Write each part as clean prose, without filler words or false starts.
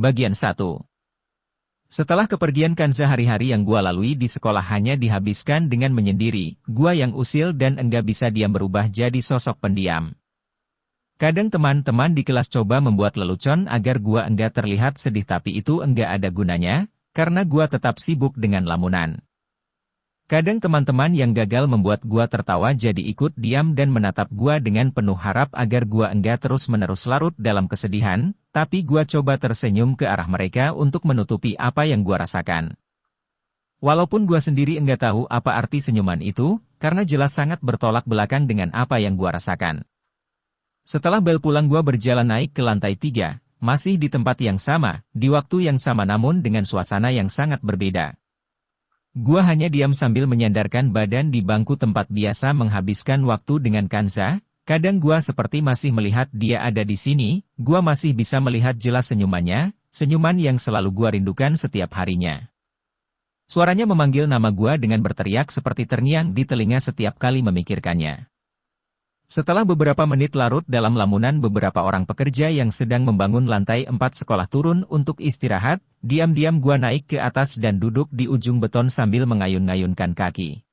Bagian 1. Setelah kepergian Kanza, hari-hari yang gua lalui di sekolah hanya dihabiskan dengan menyendiri. Gua yang usil dan enggak bisa diam berubah jadi sosok pendiam. Kadang teman-teman di kelas coba membuat lelucon agar gua enggak terlihat sedih, tapi itu enggak ada gunanya, karena gua tetap sibuk dengan lamunan. Kadang teman-teman yang gagal membuat gua tertawa jadi ikut diam dan menatap gua dengan penuh harap agar gua enggak terus-menerus larut dalam kesedihan, tapi gua coba tersenyum ke arah mereka untuk menutupi apa yang gua rasakan. Walaupun gua sendiri enggak tahu apa arti senyuman itu, karena jelas sangat bertolak belakang dengan apa yang gua rasakan. Setelah bel pulang, gua berjalan naik ke lantai 3, masih di tempat yang sama, di waktu yang sama namun dengan suasana yang sangat berbeda. Gua hanya diam sambil menyandarkan badan di bangku tempat biasa menghabiskan waktu dengan Kanza. Kadang gua seperti masih melihat dia ada di sini, gua masih bisa melihat jelas senyumannya, senyuman yang selalu gua rindukan setiap harinya. Suaranya memanggil nama gua dengan berteriak seperti terngiang di telinga setiap kali memikirkannya. Setelah beberapa menit larut dalam lamunan, beberapa orang pekerja yang sedang membangun lantai 4 sekolah turun untuk istirahat. Diam-diam gua naik ke atas dan duduk di ujung beton sambil mengayun-ngayunkan kaki.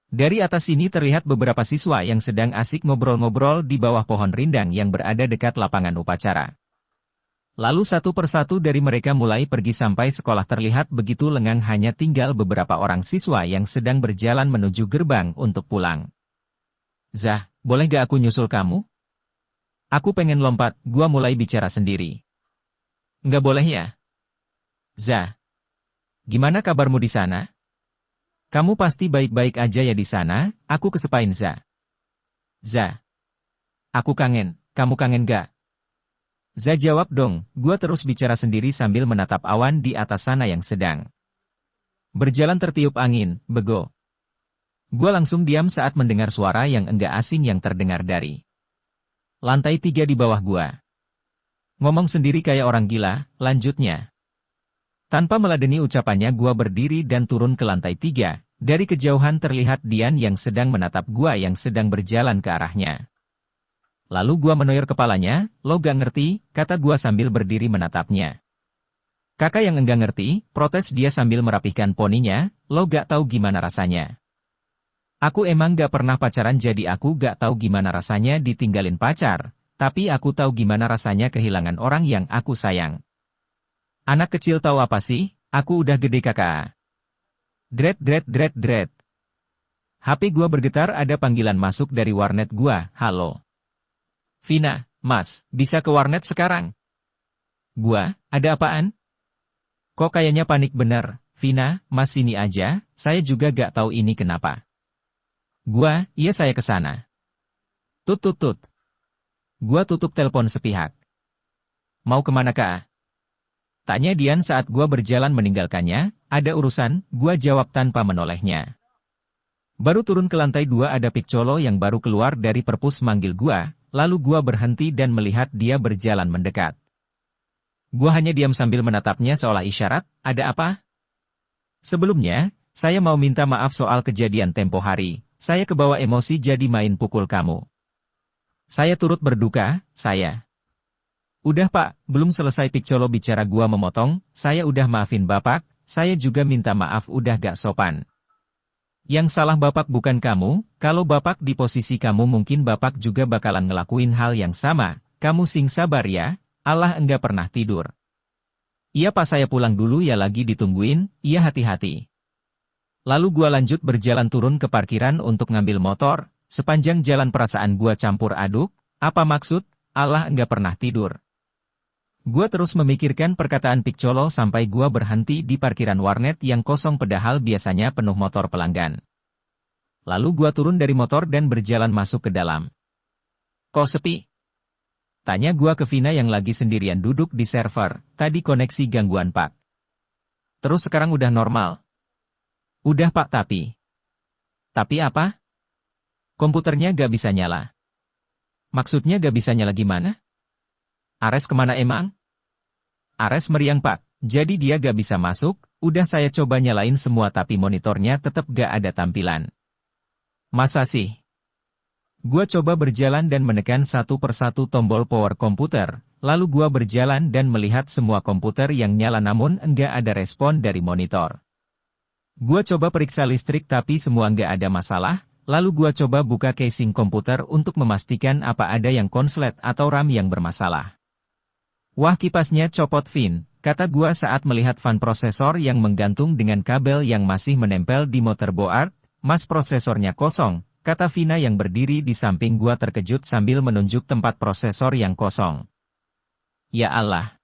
Dari atas sini terlihat beberapa siswa yang sedang asik ngobrol-ngobrol di bawah pohon rindang yang berada dekat lapangan upacara. Lalu satu persatu dari mereka mulai pergi sampai sekolah terlihat begitu lengang, hanya tinggal beberapa orang siswa yang sedang berjalan menuju gerbang untuk pulang. Zah, boleh gak aku nyusul kamu? Aku pengen lompat, gua mulai bicara sendiri. Nggak boleh ya? Zah, gimana kabarmu di sana? Kamu pasti baik-baik aja ya di sana, aku kesepain Zah. Zah, aku kangen, kamu kangen gak? Zah jawab dong, gua terus bicara sendiri sambil menatap awan di atas sana yang sedang berjalan tertiup angin, bego. Gua langsung diam saat mendengar suara yang enggak asing yang terdengar dari lantai 3 di bawah gua. Ngomong sendiri kayak orang gila, lanjutnya. Tanpa meladeni ucapannya, gua berdiri dan turun ke lantai 3. Dari kejauhan terlihat Dian yang sedang menatap gua yang sedang berjalan ke arahnya. Lalu gua menoyor kepalanya, lo gak ngerti, kata gua sambil berdiri menatapnya. Kakak yang enggak ngerti, protes dia sambil merapihkan poninya, lo gak tahu gimana rasanya. Aku emang gak pernah pacaran, jadi aku gak tahu gimana rasanya ditinggalin pacar, tapi aku tahu gimana rasanya kehilangan orang yang aku sayang. Anak kecil tahu apa sih? Aku udah gede kakak. Dret dret dret dret. HP gua bergetar, ada panggilan masuk dari warnet gua. Halo. Vina, Mas, bisa ke warnet sekarang? Gua, ada apaan? Kok kayaknya panik bener? Vina, Mas sini aja, saya juga gak tahu ini kenapa. Gua, iya saya ke sana. Tut tut tut. Gua tutup telepon sepihak. Mau kemana kak? Tanya Dian saat gua berjalan meninggalkannya. Ada urusan, gua jawab tanpa menolehnya. Baru turun ke lantai 2 ada Piccolo yang baru keluar dari perpus manggil gua, lalu gua berhenti dan melihat dia berjalan mendekat. Gua hanya diam sambil menatapnya seolah isyarat, ada apa? Sebelumnya, saya mau minta maaf soal kejadian tempo hari. Saya kebawa emosi jadi main pukul kamu. Saya turut berduka, saya. Udah pak, belum selesai Piccolo bicara, gua memotong, saya udah maafin bapak, saya juga minta maaf udah gak sopan. Yang salah bapak bukan kamu, kalau bapak di posisi kamu mungkin bapak juga bakalan ngelakuin hal yang sama, kamu sing sabar ya, Allah enggak pernah tidur. Iya pak, saya pulang dulu ya, lagi ditungguin, iya hati-hati. Lalu gua lanjut berjalan turun ke parkiran untuk ngambil motor. Sepanjang jalan perasaan gua campur aduk, apa maksud, Allah enggak pernah tidur. Gua terus memikirkan perkataan Piccolo sampai gua berhenti di parkiran warnet yang kosong padahal biasanya penuh motor pelanggan. Lalu gua turun dari motor dan berjalan masuk ke dalam. Kok sepi? Tanya gua ke Vina yang lagi sendirian duduk di server, tadi koneksi gangguan pak. Terus sekarang udah normal? Udah pak, tapi apa? Komputernya gak bisa nyala. Maksudnya gak bisa nyala gimana? Ares kemana emang? Ares meriang pak, jadi dia gak bisa masuk, udah saya coba nyalain semua tapi monitornya tetap gak ada tampilan. Masa sih? Gua coba berjalan dan menekan satu persatu tombol power komputer, Lalu gua berjalan dan melihat semua komputer yang nyala namun enggak ada respon dari monitor. Gua coba periksa listrik tapi semua enggak ada masalah, lalu gua coba buka casing komputer untuk memastikan apa ada yang konslet atau RAM yang bermasalah. Wah, kipasnya copot, Vin, kata gua saat melihat fan prosesor yang menggantung dengan kabel yang masih menempel di motherboard. Mas, prosesornya kosong, kata Vina yang berdiri di samping gua terkejut sambil menunjuk tempat prosesor yang kosong. Ya Allah.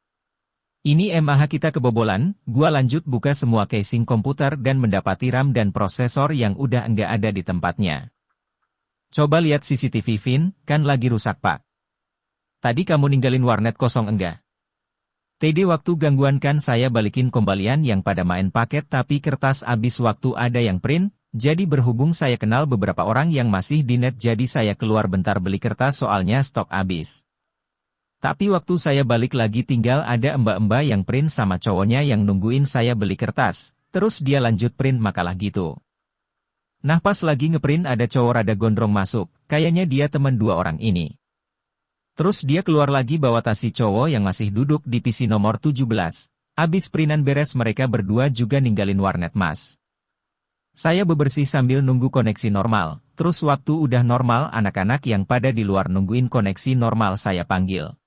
Ini MAH kita kebobolan. Gua lanjut buka semua casing komputer dan mendapati RAM dan prosesor yang udah enggak ada di tempatnya. Coba lihat CCTV, Vin, kan lagi rusak, Pak. Tadi kamu ninggalin warnet kosong enggak? TD, waktu gangguan kan saya balikin kembalian yang pada main paket tapi kertas habis waktu ada yang print, jadi berhubung saya kenal beberapa orang yang masih di net jadi saya keluar bentar beli kertas soalnya stok habis. Tapi waktu saya balik lagi tinggal ada mbak-mbak yang print sama cowoknya yang nungguin saya beli kertas, terus dia lanjut print makalah gitu. Nah, pas lagi ngeprint ada cowok rada gondrong masuk, kayaknya dia teman dua orang ini. Terus dia keluar lagi bawa tas si cowok yang masih duduk di PC nomor 17. Abis printan beres mereka berdua juga ninggalin warnet, Mas. Saya bebersih sambil nunggu koneksi normal, terus waktu udah normal anak-anak yang pada di luar nungguin koneksi normal saya panggil.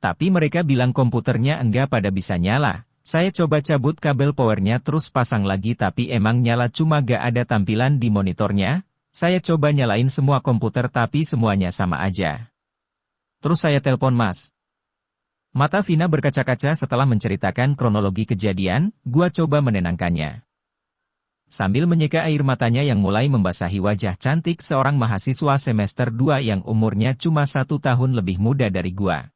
Tapi mereka bilang komputernya enggak pada bisa nyala. Saya coba cabut kabel powernya terus pasang lagi tapi emang nyala cuma gak ada tampilan di monitornya. Saya coba nyalain semua komputer tapi semuanya sama aja. Terus saya telepon Mas. Mata Vina berkaca-kaca setelah menceritakan kronologi kejadian, gua coba menenangkannya. Sambil menyeka air matanya yang mulai membasahi wajah cantik seorang mahasiswa semester 2 yang umurnya cuma 1 tahun lebih muda dari gua.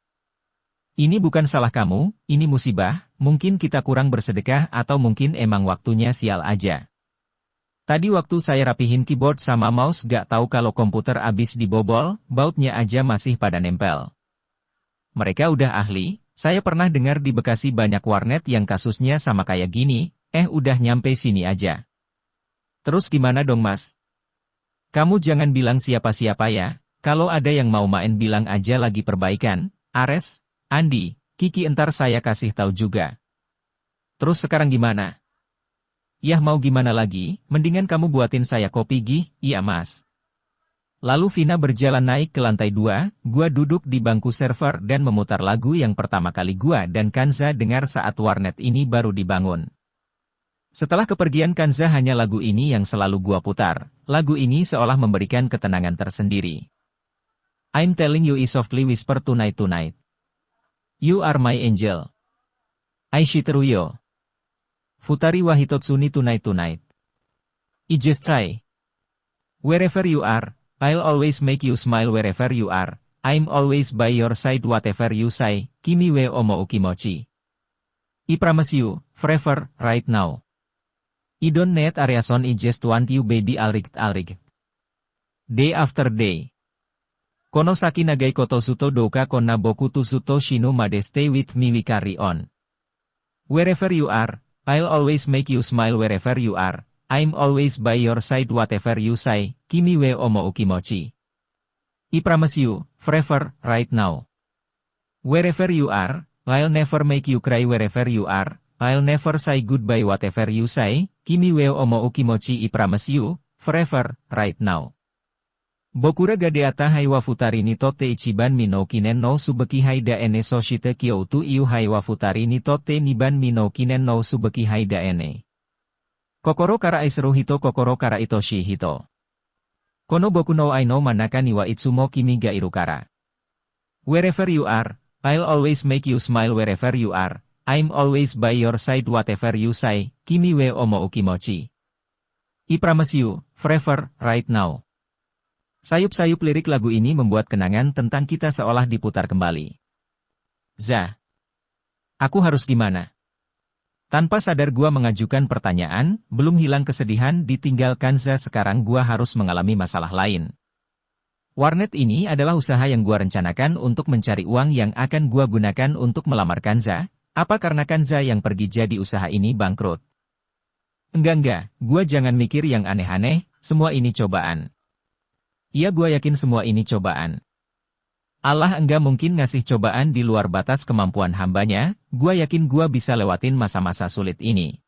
Ini bukan salah kamu, ini musibah, mungkin kita kurang bersedekah atau mungkin emang waktunya sial aja. Tadi waktu saya rapihin keyboard sama mouse gak tahu kalau komputer abis dibobol, bautnya aja masih pada nempel. Mereka udah ahli, saya pernah dengar di Bekasi banyak warnet yang kasusnya sama kayak gini, udah nyampe sini aja. Terus gimana dong, Mas? Kamu jangan bilang siapa-siapa ya, kalau ada yang mau main bilang aja lagi perbaikan, Ares, Andi, Kiki entar saya kasih tahu juga. Terus sekarang gimana? Yah, mau gimana lagi, mendingan kamu buatin saya kopi, Gih. Iya, Mas. Lalu Vina berjalan naik ke lantai 2, gua duduk di bangku server dan memutar lagu yang pertama kali gua dan Kanza dengar saat warnet ini baru dibangun. Setelah kepergian Kanza hanya lagu ini yang selalu gua putar, lagu ini seolah memberikan ketenangan tersendiri. I'm telling you I softly whisper tonight. You are my angel. Aishiteruyo. Futari wa hitotsuni tonight. I just try. Wherever you are, I'll always make you smile wherever you are. I'm always by your side whatever you say. Kimi we omo ukimochi. I promise you, forever, right now. I don't need a reason, I just want you baby alright. Day after day. Konosaki nagai koto suto doka konna boku to suto shino made stay with me we carry on. Wherever you are, I'll always make you smile wherever you are. I'm always by your side whatever you say. Kimi we omo ukimochi. I promise you, forever, right now. Wherever you are, I'll never make you cry wherever you are. I'll never say goodbye whatever you say. Kimi we omo ukimochi. I promise you, forever, right now. Bokura gadeata haiwa futari ni tote ichiban mino kinen no subeki haida ene soshite kyoutu iu haiwa futari ni tote niban mino kinen no subeki haida ene. Kokoro kara aisru hito kokoro kara itoshi hito. Kono boku no aino manaka ni wa itsumo kimi ga irukara. Wherever you are, I'll always make you smile wherever you are. I'm always by your side whatever you say. Kimi we omo ukimochi. I promise you, forever, right now. Sayup-sayup lirik lagu ini membuat kenangan tentang kita seolah diputar kembali. Zah. Aku harus gimana? Tanpa sadar gua mengajukan pertanyaan, belum hilang kesedihan ditinggalkan Zah sekarang gua harus mengalami masalah lain. Warnet ini adalah usaha yang gua rencanakan untuk mencari uang yang akan gua gunakan untuk melamar Kanza. Apa karena Kanza yang pergi jadi usaha ini bangkrut? Enggak, gua jangan mikir yang aneh-aneh, semua ini cobaan. Iya, gua yakin semua ini cobaan. Allah enggak mungkin ngasih cobaan di luar batas kemampuan hambanya, gua yakin gua bisa lewatin masa-masa sulit ini.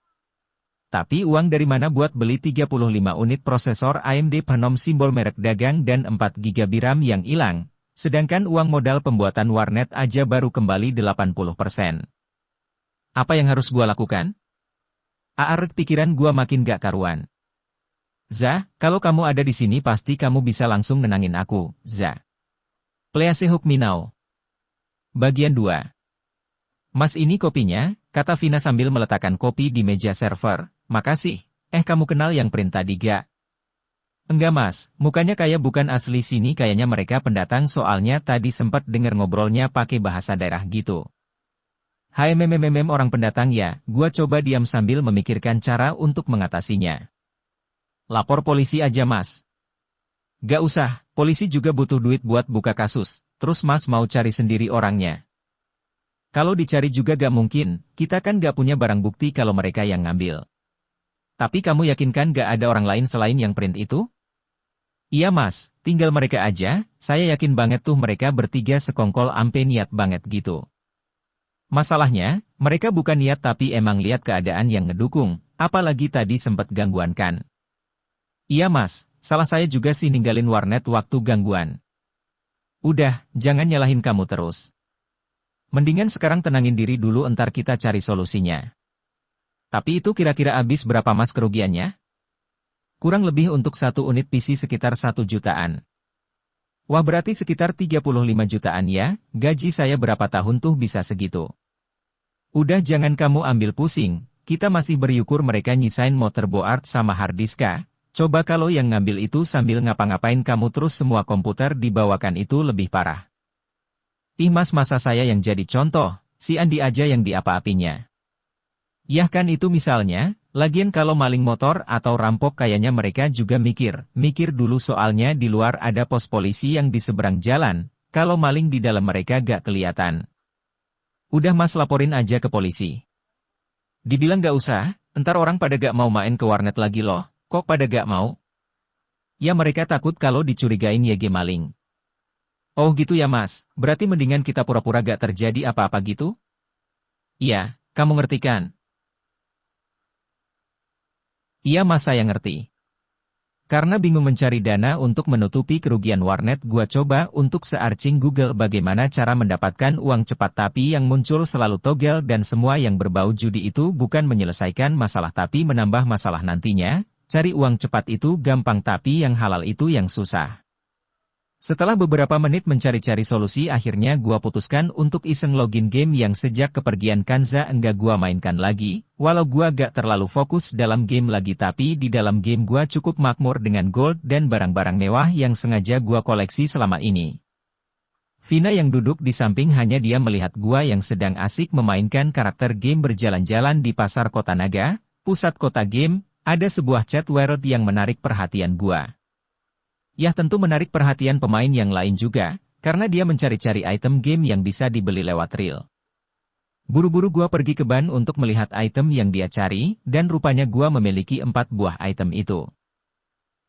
Tapi uang dari mana buat beli 35 unit prosesor AMD Phenom simbol merek dagang dan 4 GB RAM yang hilang, sedangkan uang modal pembuatan warnet aja baru kembali 80%. Apa yang harus gua lakukan? Pikiran gua makin gak karuan. Za, kalau kamu ada di sini pasti kamu bisa langsung nenangin aku, Za. Please hook me now. Bagian 2. Mas ini kopinya, kata Vina sambil meletakkan kopi di meja server. Makasih. Kamu kenal yang print tadi gak? Enggak mas, mukanya kayak bukan asli sini, kayaknya mereka pendatang soalnya tadi sempat denger ngobrolnya pakai bahasa daerah gitu. Hai orang pendatang ya, gua coba diam sambil memikirkan cara untuk mengatasinya. Lapor polisi aja mas. Gak usah, polisi juga butuh duit buat buka kasus, terus mas mau cari sendiri orangnya. Kalau dicari juga gak mungkin, kita kan gak punya barang bukti kalau mereka yang ngambil. Tapi kamu yakin kan gak ada orang lain selain yang print itu? Iya mas, tinggal mereka aja, saya yakin banget tuh mereka bertiga sekongkol ampe niat banget gitu. Masalahnya, mereka bukan niat tapi emang lihat keadaan yang ngedukung, apalagi tadi sempat gangguan kan. Iya mas, salah saya juga sih ninggalin warnet waktu gangguan. Udah, jangan nyalahin kamu terus. Mendingan sekarang tenangin diri dulu, entar kita cari solusinya. Tapi itu kira-kira habis berapa mas kerugiannya? Kurang lebih untuk satu unit PC sekitar 1 jutaan. Wah berarti sekitar 35 jutaan ya, gaji saya berapa tahun tuh bisa segitu. Udah jangan kamu ambil pusing, kita masih bersyukur mereka nyisain motherboard sama hard diska. Coba kalau yang ngambil itu sambil ngapa-ngapain kamu terus semua komputer dibawakan, itu lebih parah. Ih mas, masa saya yang jadi contoh, si Andi aja yang diapa-apinya. Yah kan itu misalnya, lagian kalau maling motor atau rampok kayaknya mereka juga mikir dulu soalnya di luar ada pos polisi yang di seberang jalan, kalau maling di dalam mereka gak kelihatan. Udah mas laporin aja ke polisi. Dibilang gak usah, entar orang pada gak mau main ke warnet lagi loh, kok pada gak mau? Ya mereka takut kalau dicurigain YG maling. Oh gitu ya mas, berarti mendingan kita pura-pura gak terjadi apa-apa gitu? Iya, kamu ngerti kan? Iya mas, saya ngerti. Karena bingung mencari dana untuk menutupi kerugian warnet, gua coba untuk searching Google bagaimana cara mendapatkan uang cepat, tapi yang muncul selalu togel dan semua yang berbau judi. Itu bukan menyelesaikan masalah tapi menambah masalah nantinya. Cari uang cepat itu gampang tapi yang halal itu yang susah. Setelah beberapa menit mencari-cari solusi, akhirnya gua putuskan untuk iseng login game yang sejak kepergian Kanza enggak gua mainkan lagi. Walau gua gak terlalu fokus dalam game lagi, tapi di dalam game gua cukup makmur dengan gold dan barang-barang mewah yang sengaja gua koleksi selama ini. Vina yang duduk di samping hanya dia melihat gua yang sedang asik memainkan karakter game berjalan-jalan di pasar kota naga, pusat kota game. Ada sebuah chat world yang menarik perhatian gua. Ya tentu menarik perhatian pemain yang lain juga, karena dia mencari-cari item game yang bisa dibeli lewat reel. Buru-buru gua pergi ke ban untuk melihat item yang dia cari, dan rupanya gua memiliki 4 buah item itu.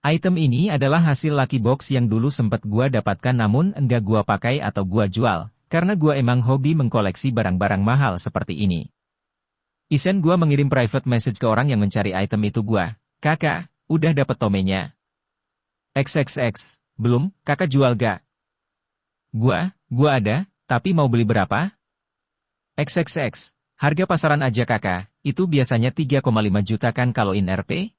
Item ini adalah hasil lucky box yang dulu sempat gua dapatkan namun enggak gua pakai atau gua jual, karena gua emang hobi mengkoleksi barang-barang mahal seperti ini. Isen gua mengirim private message ke orang yang mencari item itu gua. Kakak, udah dapet tomenya? XXX, belum, kakak jual gak? Gua ada, tapi mau beli berapa? XXX, harga pasaran aja kakak, itu biasanya 3,5 juta kan kalau in RP?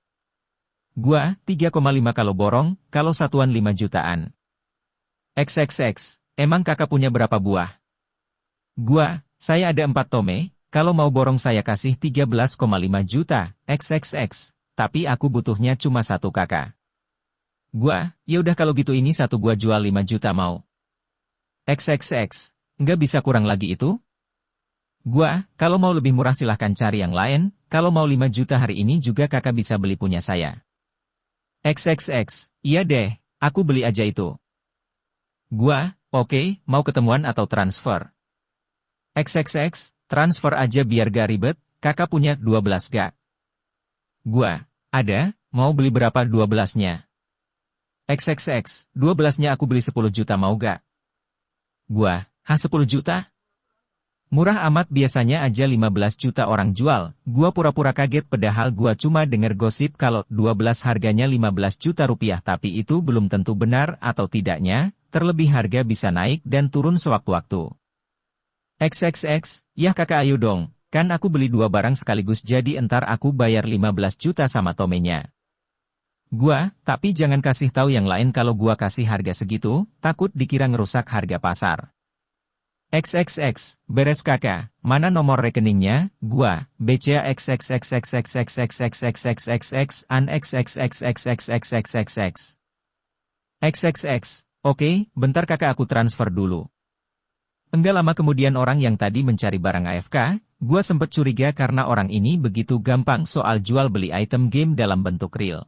Gua, 3,5 kalau borong, kalau satuan 5 jutaan. XXX, emang kakak punya berapa buah? Gua, saya ada 4 tome, kalau mau borong saya kasih 13,5 juta, XXX, tapi aku butuhnya cuma 1 kakak. Gua, ya udah kalau gitu ini 1 gua jual 5 juta mau. XXX, nggak bisa kurang lagi itu? Gua, kalau mau lebih murah silahkan cari yang lain, kalau mau 5 juta hari ini juga kakak bisa beli punya saya. XXX, iya deh, aku beli aja itu. Gua, oke, mau ketemuan atau transfer? XXX, transfer aja biar gak ribet, kakak punya 12 gak? Gua, ada, mau beli berapa 12-nya? XXX, 12-nya aku beli 10 juta mau gak? Gua, 10 juta? Murah amat, biasanya aja 15 juta orang jual. Gua pura-pura kaget padahal gua cuma denger gosip kalau 12 harganya 15 juta rupiah, tapi itu belum tentu benar atau tidaknya, terlebih harga bisa naik dan turun sewaktu-waktu. XXX, ya kakak ayo dong, kan aku beli 2 barang sekaligus jadi entar aku bayar 15 juta sama Tomenya. Gua, tapi jangan kasih tahu yang lain kalau gua kasih harga segitu, takut dikira ngerusak harga pasar. XXX, beres kakak, mana nomor rekeningnya? Gua, BCA XXXXXXXXXXXXX an XXXXXXXXXX. XXX, oke, bentar kakak aku transfer dulu. Enggak lama kemudian orang yang tadi mencari barang AFK, gua sempet curiga karena orang ini begitu gampang soal jual beli item game dalam bentuk real.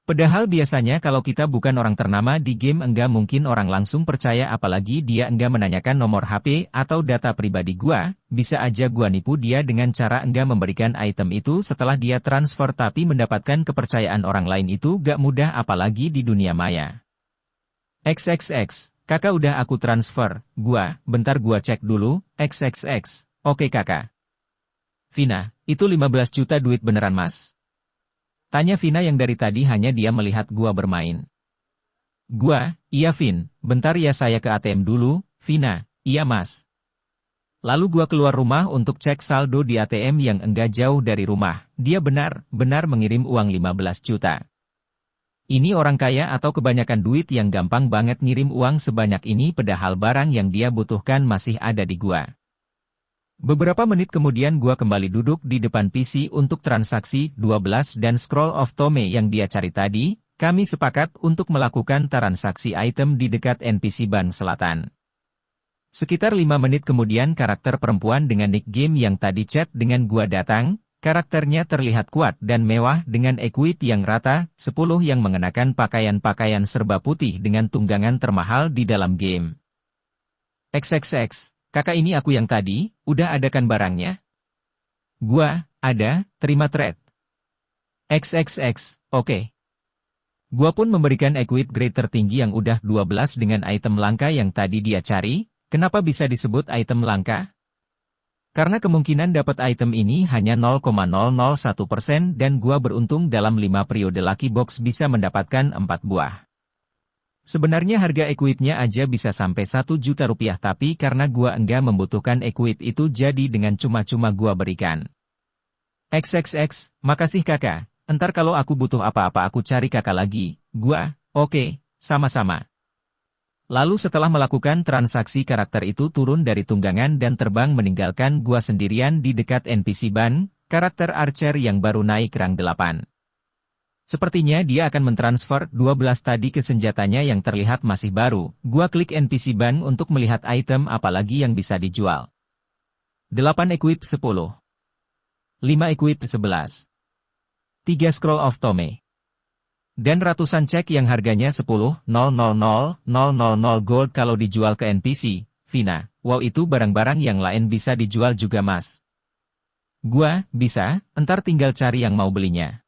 Padahal biasanya kalau kita bukan orang ternama di game enggak mungkin orang langsung percaya, apalagi dia enggak menanyakan nomor HP atau data pribadi gua, bisa aja gua nipu dia dengan cara enggak memberikan item itu setelah dia transfer, tapi mendapatkan kepercayaan orang lain itu gak mudah apalagi di dunia maya. XXX, kakak udah aku transfer, gua, bentar gua cek dulu, XXX, oke kakak. Vina, itu 15 juta duit beneran mas? Tanya Vina yang dari tadi hanya dia melihat gua bermain. Gua, iya Vin, bentar ya saya ke ATM dulu. Vina, iya mas. Lalu gua keluar rumah untuk cek saldo di ATM yang enggak jauh dari rumah. Dia benar-benar mengirim uang 15 juta. Ini orang kaya atau kebanyakan duit yang gampang banget ngirim uang sebanyak ini padahal barang yang dia butuhkan masih ada di gua. Beberapa menit kemudian gua kembali duduk di depan PC untuk transaksi 12 dan Scroll of Tome yang dia cari tadi. Kami sepakat untuk melakukan transaksi item di dekat NPC Ban Selatan. Sekitar 5 menit kemudian karakter perempuan dengan nick game yang tadi chat dengan gua datang. Karakternya terlihat kuat dan mewah dengan equip yang rata, 10 yang mengenakan pakaian-pakaian serba putih dengan tunggangan termahal di dalam game. XXX. Kakak ini aku yang tadi, udah ada kan barangnya? Gua, ada, terima trade. XXX, oke. Gua pun memberikan equip grade tertinggi yang udah 12 dengan item langka yang tadi dia cari. Kenapa bisa disebut item langka? Karena kemungkinan dapat item ini hanya 0,001% dan gua beruntung dalam 5 periode lucky box bisa mendapatkan 4 buah. Sebenarnya harga equipnya aja bisa sampai 1 juta rupiah, tapi karena gua enggak membutuhkan equip itu jadi dengan cuma-cuma gua berikan. XXX, makasih kakak, entar kalau aku butuh apa-apa aku cari kakak lagi. Gua, oke, sama-sama. Lalu setelah melakukan transaksi karakter itu turun dari tunggangan dan terbang meninggalkan gua sendirian di dekat NPC Ban, karakter Archer yang baru naik rang 8. Sepertinya dia akan mentransfer 12 tadi ke senjatanya yang terlihat masih baru. Gua klik NPC Ban untuk melihat item apalagi yang bisa dijual. 8 equip 10. 5 equip 11. 3 Scroll of Tome. Dan ratusan cek yang harganya 10.000.000 gold kalau dijual ke NPC. Vina, wow, itu barang-barang yang lain bisa dijual juga mas. Gua, bisa, entar tinggal cari yang mau belinya.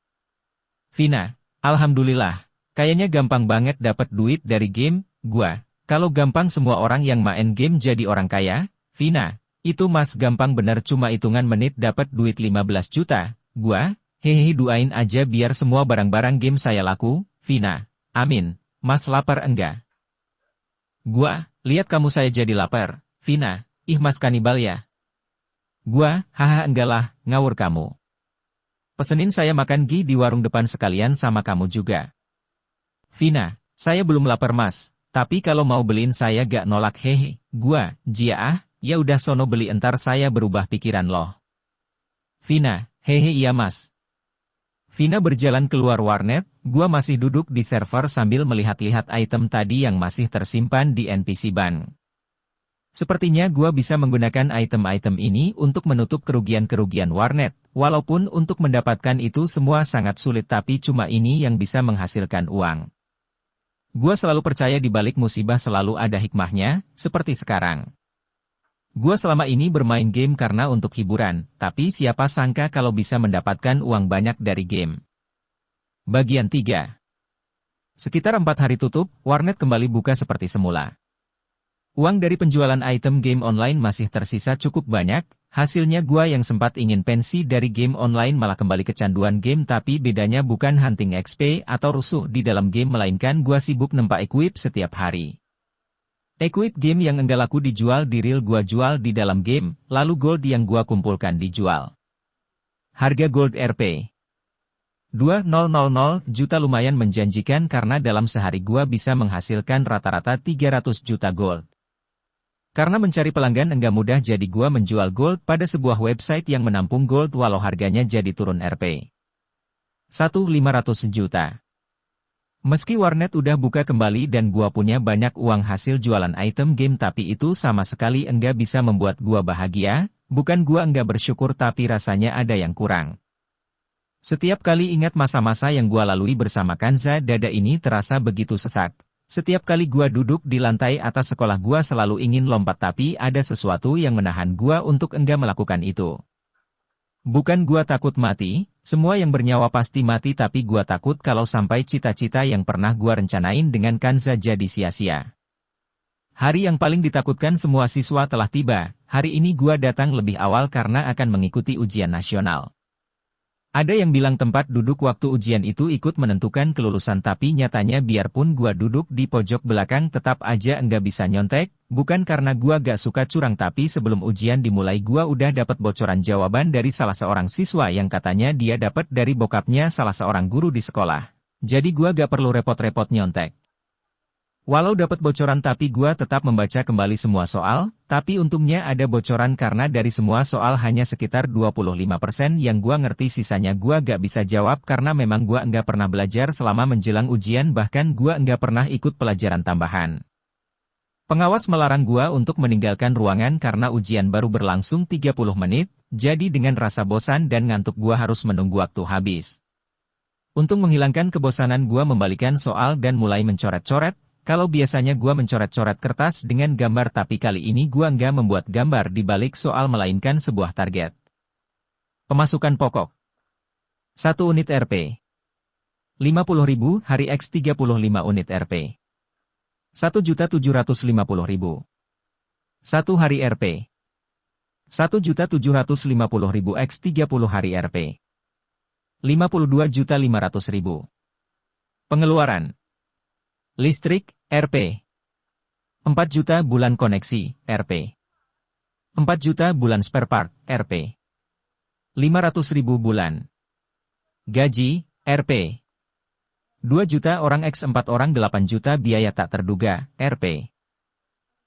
Vina, alhamdulillah, kayaknya gampang banget dapat duit dari game. Gua, kalau gampang semua orang yang main game jadi orang kaya. Vina, itu mas gampang bener, cuma hitungan menit dapat duit 15 juta. Gua, hehehe, doain aja biar semua barang-barang game saya laku. Vina, amin, mas lapar enggak? Gua, lihat kamu saya jadi lapar. Vina, ih mas kanibal ya? Gua, haha enggak lah, ngawur kamu. Pesenin saya makan di warung depan sekalian sama kamu juga. Vina, saya belum lapar mas, tapi kalau mau beliin saya gak nolak, hehe. Gua, jia ya udah sono beli entar saya berubah pikiran loh. Vina, hehe iya mas. Vina berjalan keluar warnet, gua masih duduk di server sambil melihat-lihat item tadi yang masih tersimpan di NPC Ban. Sepertinya gua bisa menggunakan item-item ini untuk menutup kerugian-kerugian warnet, walaupun untuk mendapatkan itu semua sangat sulit, tapi cuma ini yang bisa menghasilkan uang. Gua selalu percaya di balik musibah selalu ada hikmahnya, seperti sekarang. Gua selama ini bermain game karena untuk hiburan, tapi siapa sangka kalau bisa mendapatkan uang banyak dari game. Bagian 3. Sekitar 4 hari tutup, warnet kembali buka seperti semula. Uang dari penjualan item game online masih tersisa cukup banyak, hasilnya gua yang sempat ingin pensi dari game online malah kembali kecanduan game tapi bedanya bukan hunting XP atau rusuh di dalam game melainkan gua sibuk nempa equip setiap hari. Equip game yang enggak laku dijual di real gua jual di dalam game, lalu gold yang gua kumpulkan dijual. Harga gold Rp 2.000 juta lumayan menjanjikan karena dalam sehari gua bisa menghasilkan rata-rata 300 juta gold. Karena mencari pelanggan enggak mudah jadi gua menjual gold pada sebuah website yang menampung gold walau harganya jadi turun Rp 1.500 juta. Meski warnet udah buka kembali dan gua punya banyak uang hasil jualan item game tapi itu sama sekali enggak bisa membuat gua bahagia, bukan gua enggak bersyukur tapi rasanya ada yang kurang. Setiap kali ingat masa-masa yang gua lalui bersama Kanza dada ini terasa begitu sesak. Setiap kali gua duduk di lantai atas sekolah gua selalu ingin lompat tapi ada sesuatu yang menahan gua untuk enggak melakukan itu. Bukan gua takut mati, semua yang bernyawa pasti mati tapi gua takut kalau sampai cita-cita yang pernah gua rencanain dengan Kanza jadi sia-sia. Hari yang paling ditakutkan semua siswa telah tiba, hari ini gua datang lebih awal karena akan mengikuti ujian nasional. Ada yang bilang tempat duduk waktu ujian itu ikut menentukan kelulusan tapi nyatanya biarpun gua duduk di pojok belakang tetap aja enggak bisa nyontek, bukan karena gua gak suka curang tapi sebelum ujian dimulai gua udah dapat bocoran jawaban dari salah seorang siswa yang katanya dia dapat dari bokapnya salah seorang guru di sekolah. Jadi gua gak perlu repot-repot nyontek. Walau dapat bocoran tapi gua tetap membaca kembali semua soal, tapi untungnya ada bocoran karena dari semua soal hanya sekitar 25% yang gua ngerti sisanya gua gak bisa jawab karena memang gua enggak pernah belajar selama menjelang ujian bahkan gua enggak pernah ikut pelajaran tambahan. Pengawas melarang gua untuk meninggalkan ruangan karena ujian baru berlangsung 30 menit, jadi dengan rasa bosan dan ngantuk gua harus menunggu waktu habis. Untuk menghilangkan kebosanan gua membalikan soal dan mulai mencoret-coret. Kalau biasanya gua mencoret-coret kertas dengan gambar tapi kali ini gua nggak membuat gambar di balik soal melainkan sebuah target. Pemasukan pokok 1 unit Rp 50.000 hari X 35 unit Rp 1.750.000 1 hari Rp 1.750.000 X 30 hari Rp 52.500.000 Pengeluaran listrik, Rp 4 juta bulan koneksi, Rp 4 juta bulan spare part, Rp 500.000 bulan. Gaji, Rp 2 juta orang X 4 orang 8 juta biaya tak terduga, Rp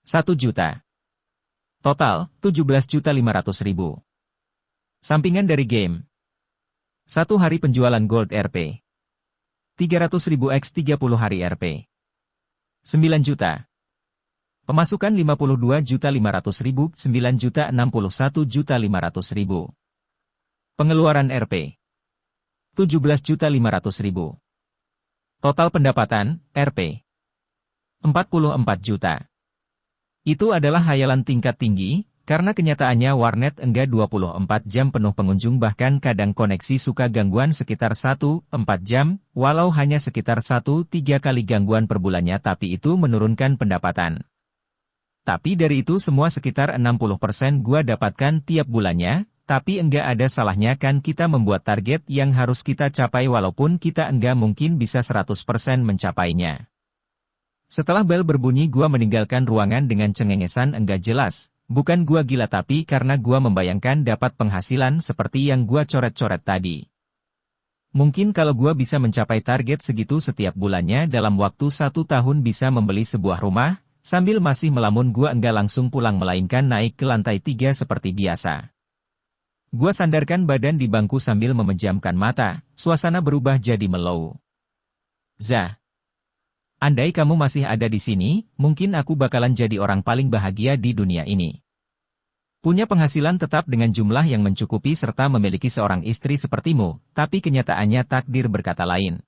1 juta. Total, 17.500.000. Sampingan dari game. 1 hari penjualan gold Rp 300.000 X 30 hari Rp 9 juta. Pemasukan 52.500.000, 9.061.500.000. Pengeluaran Rp 17.500.000. Total pendapatan, Rp 44 juta. Itu adalah hayalan tingkat tinggi, karena kenyataannya warnet enggak 24 jam penuh pengunjung bahkan kadang koneksi suka gangguan sekitar 1-4 jam, walau hanya sekitar 1-3 kali gangguan per bulannya tapi itu menurunkan pendapatan. Tapi dari itu semua sekitar 60% gua dapatkan tiap bulannya, tapi enggak ada salahnya kan kita membuat target yang harus kita capai walaupun kita enggak mungkin bisa 100% mencapainya. Setelah bel berbunyi gua meninggalkan ruangan dengan cengengesan enggak jelas. Bukan gua gila tapi karena gua membayangkan dapat penghasilan seperti yang gua coret-coret tadi. Mungkin kalau gua bisa mencapai target segitu setiap bulannya dalam waktu 1 tahun bisa membeli sebuah rumah, sambil masih melamun gua enggak langsung pulang melainkan naik ke lantai 3 seperti biasa. Gua sandarkan badan di bangku sambil memejamkan mata, suasana berubah jadi mellow. Zah. Andai kamu masih ada di sini, mungkin aku bakalan jadi orang paling bahagia di dunia ini. Punya penghasilan tetap dengan jumlah yang mencukupi serta memiliki seorang istri sepertimu, tapi kenyataannya takdir berkata lain.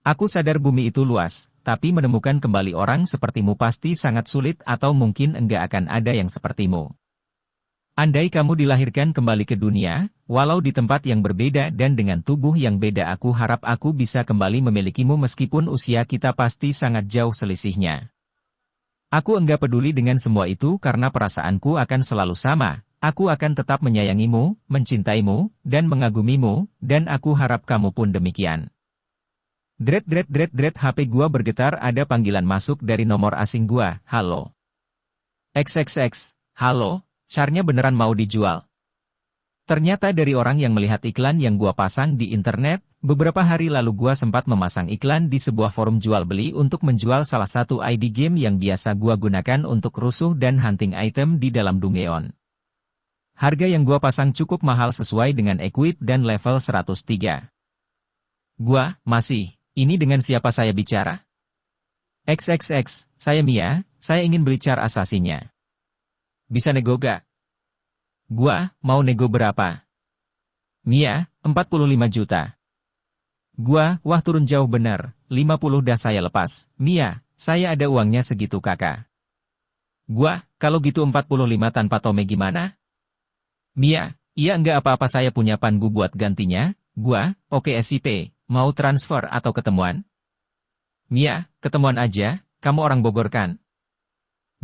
Aku sadar bumi itu luas, tapi menemukan kembali orang sepertimu pasti sangat sulit atau mungkin enggak akan ada yang sepertimu. Andai kamu dilahirkan kembali ke dunia, walau di tempat yang berbeda dan dengan tubuh yang beda aku harap aku bisa kembali memilikimu meskipun usia kita pasti sangat jauh selisihnya. Aku enggak peduli dengan semua itu karena perasaanku akan selalu sama. Aku akan tetap menyayangimu, mencintaimu, dan mengagumimu, dan aku harap kamu pun demikian. HP gua bergetar, ada panggilan masuk dari nomor asing gua. Halo. XXX, halo, charnya beneran mau dijual. Ternyata dari orang yang melihat iklan yang gua pasang di internet, beberapa hari lalu gua sempat memasang iklan di sebuah forum jual beli untuk menjual salah satu ID game yang biasa gua gunakan untuk rusuh dan hunting item di dalam Dungeon. Harga yang gua pasang cukup mahal sesuai dengan equip dan level 103. Gua, ini dengan siapa saya bicara? XXX, saya Mia, saya ingin beli char asasinya. Bisa nego gak? Gua, mau nego berapa? Mia, 45 juta. Gua, wah turun jauh bener, 50 dah saya lepas. Mia, saya ada uangnya segitu kakak. Gua, kalau gitu 45 tanpa tome gimana? Mia, iya enggak apa-apa saya punya pangu buat gantinya. Gua, oke SIP, mau transfer atau ketemuan? Mia, ketemuan aja, kamu orang Bogor kan?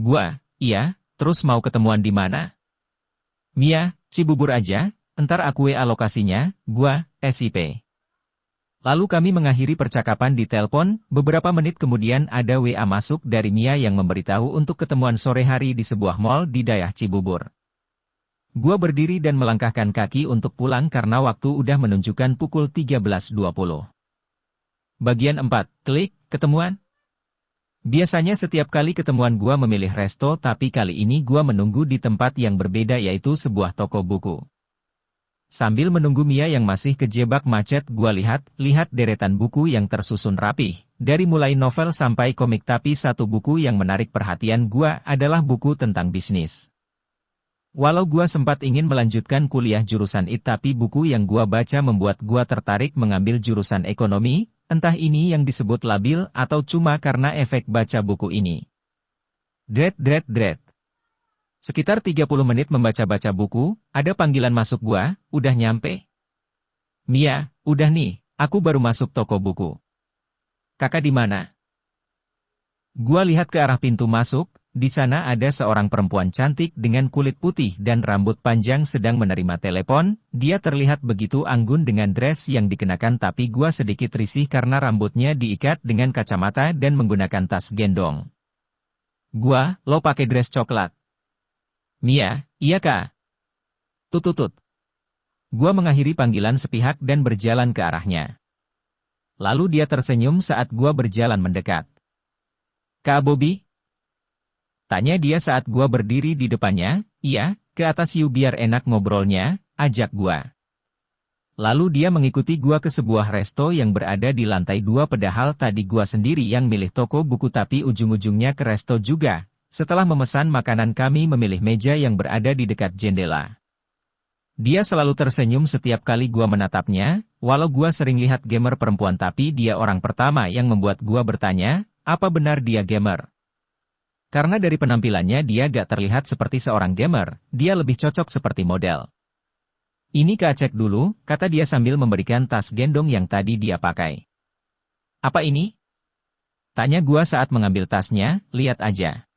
Gua, iya, terus mau ketemuan di mana? Mia, Cibubur aja, entar aku WA lokasinya. Gua, SIP. Lalu kami mengakhiri percakapan di telepon, beberapa menit kemudian ada WA masuk dari Mia yang memberitahu untuk ketemuan sore hari di sebuah mall di daerah Cibubur. Gua berdiri dan melangkahkan kaki untuk pulang karena waktu udah menunjukkan pukul 13.20. Bagian 4, klik, ketemuan. Biasanya setiap kali ketemuan gua memilih resto, tapi kali ini gua menunggu di tempat yang berbeda yaitu sebuah toko buku. Sambil menunggu Mia yang masih kejebak macet, gua lihat deretan buku yang tersusun rapih, dari mulai novel sampai komik, tapi satu buku yang menarik perhatian gua adalah buku tentang bisnis. Walau gua sempat ingin melanjutkan kuliah jurusan IT, tapi buku yang gua baca membuat gua tertarik mengambil jurusan ekonomi. Entah ini yang disebut labil atau cuma karena efek baca buku ini. Sekitar 30 menit membaca-baca buku, ada panggilan masuk gua, udah nyampe? Mia, udah nih, aku baru masuk toko buku. Kakak di mana? Gua lihat ke arah pintu masuk, di sana ada seorang perempuan cantik dengan kulit putih dan rambut panjang sedang menerima telepon. Dia terlihat begitu anggun dengan dress yang dikenakan, tapi gua sedikit risih karena rambutnya diikat dengan kacamata dan menggunakan tas gendong. Gua, lo pakai dress coklat. Mia, iya kak. Tututut. Gua mengakhiri panggilan sepihak dan berjalan ke arahnya. Lalu dia tersenyum saat gua berjalan mendekat. Kak Bobby? Tanya dia saat gua berdiri di depannya. Iya, ke atas yuk biar enak ngobrolnya, ajak gua. Lalu dia mengikuti gua ke sebuah resto yang berada di lantai 2, padahal tadi gua sendiri yang milih toko buku, tapi ujung-ujungnya ke resto juga. Setelah memesan makanan kami memilih meja yang berada di dekat jendela. Dia selalu tersenyum setiap kali gua menatapnya, walau gua sering lihat gamer perempuan, tapi dia orang pertama yang membuat gua bertanya, apa benar dia gamer? Karena dari penampilannya dia gak terlihat seperti seorang gamer, dia lebih cocok seperti model. Ini Kak, cek dulu, kata dia sambil memberikan tas gendong yang tadi dia pakai. Apa ini? Tanya gua saat mengambil tasnya, lihat aja.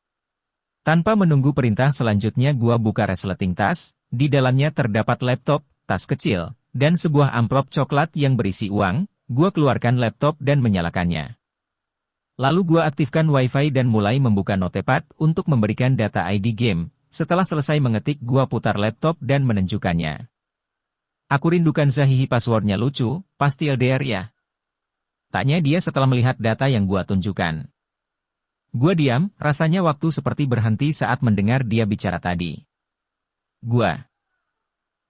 Tanpa menunggu perintah selanjutnya gua buka resleting tas, di dalamnya terdapat laptop, tas kecil, dan sebuah amplop coklat yang berisi uang. Gua keluarkan laptop dan menyalakannya. Lalu gua aktifkan wifi dan mulai membuka notepad untuk memberikan data ID game. Setelah selesai mengetik, gua putar laptop dan menunjukkannya. Aku rindukan Zahihi, passwordnya lucu, pasti LDR ya? Tanya dia setelah melihat data yang gua tunjukkan. Gua diam, rasanya waktu seperti berhenti saat mendengar dia bicara tadi. Gua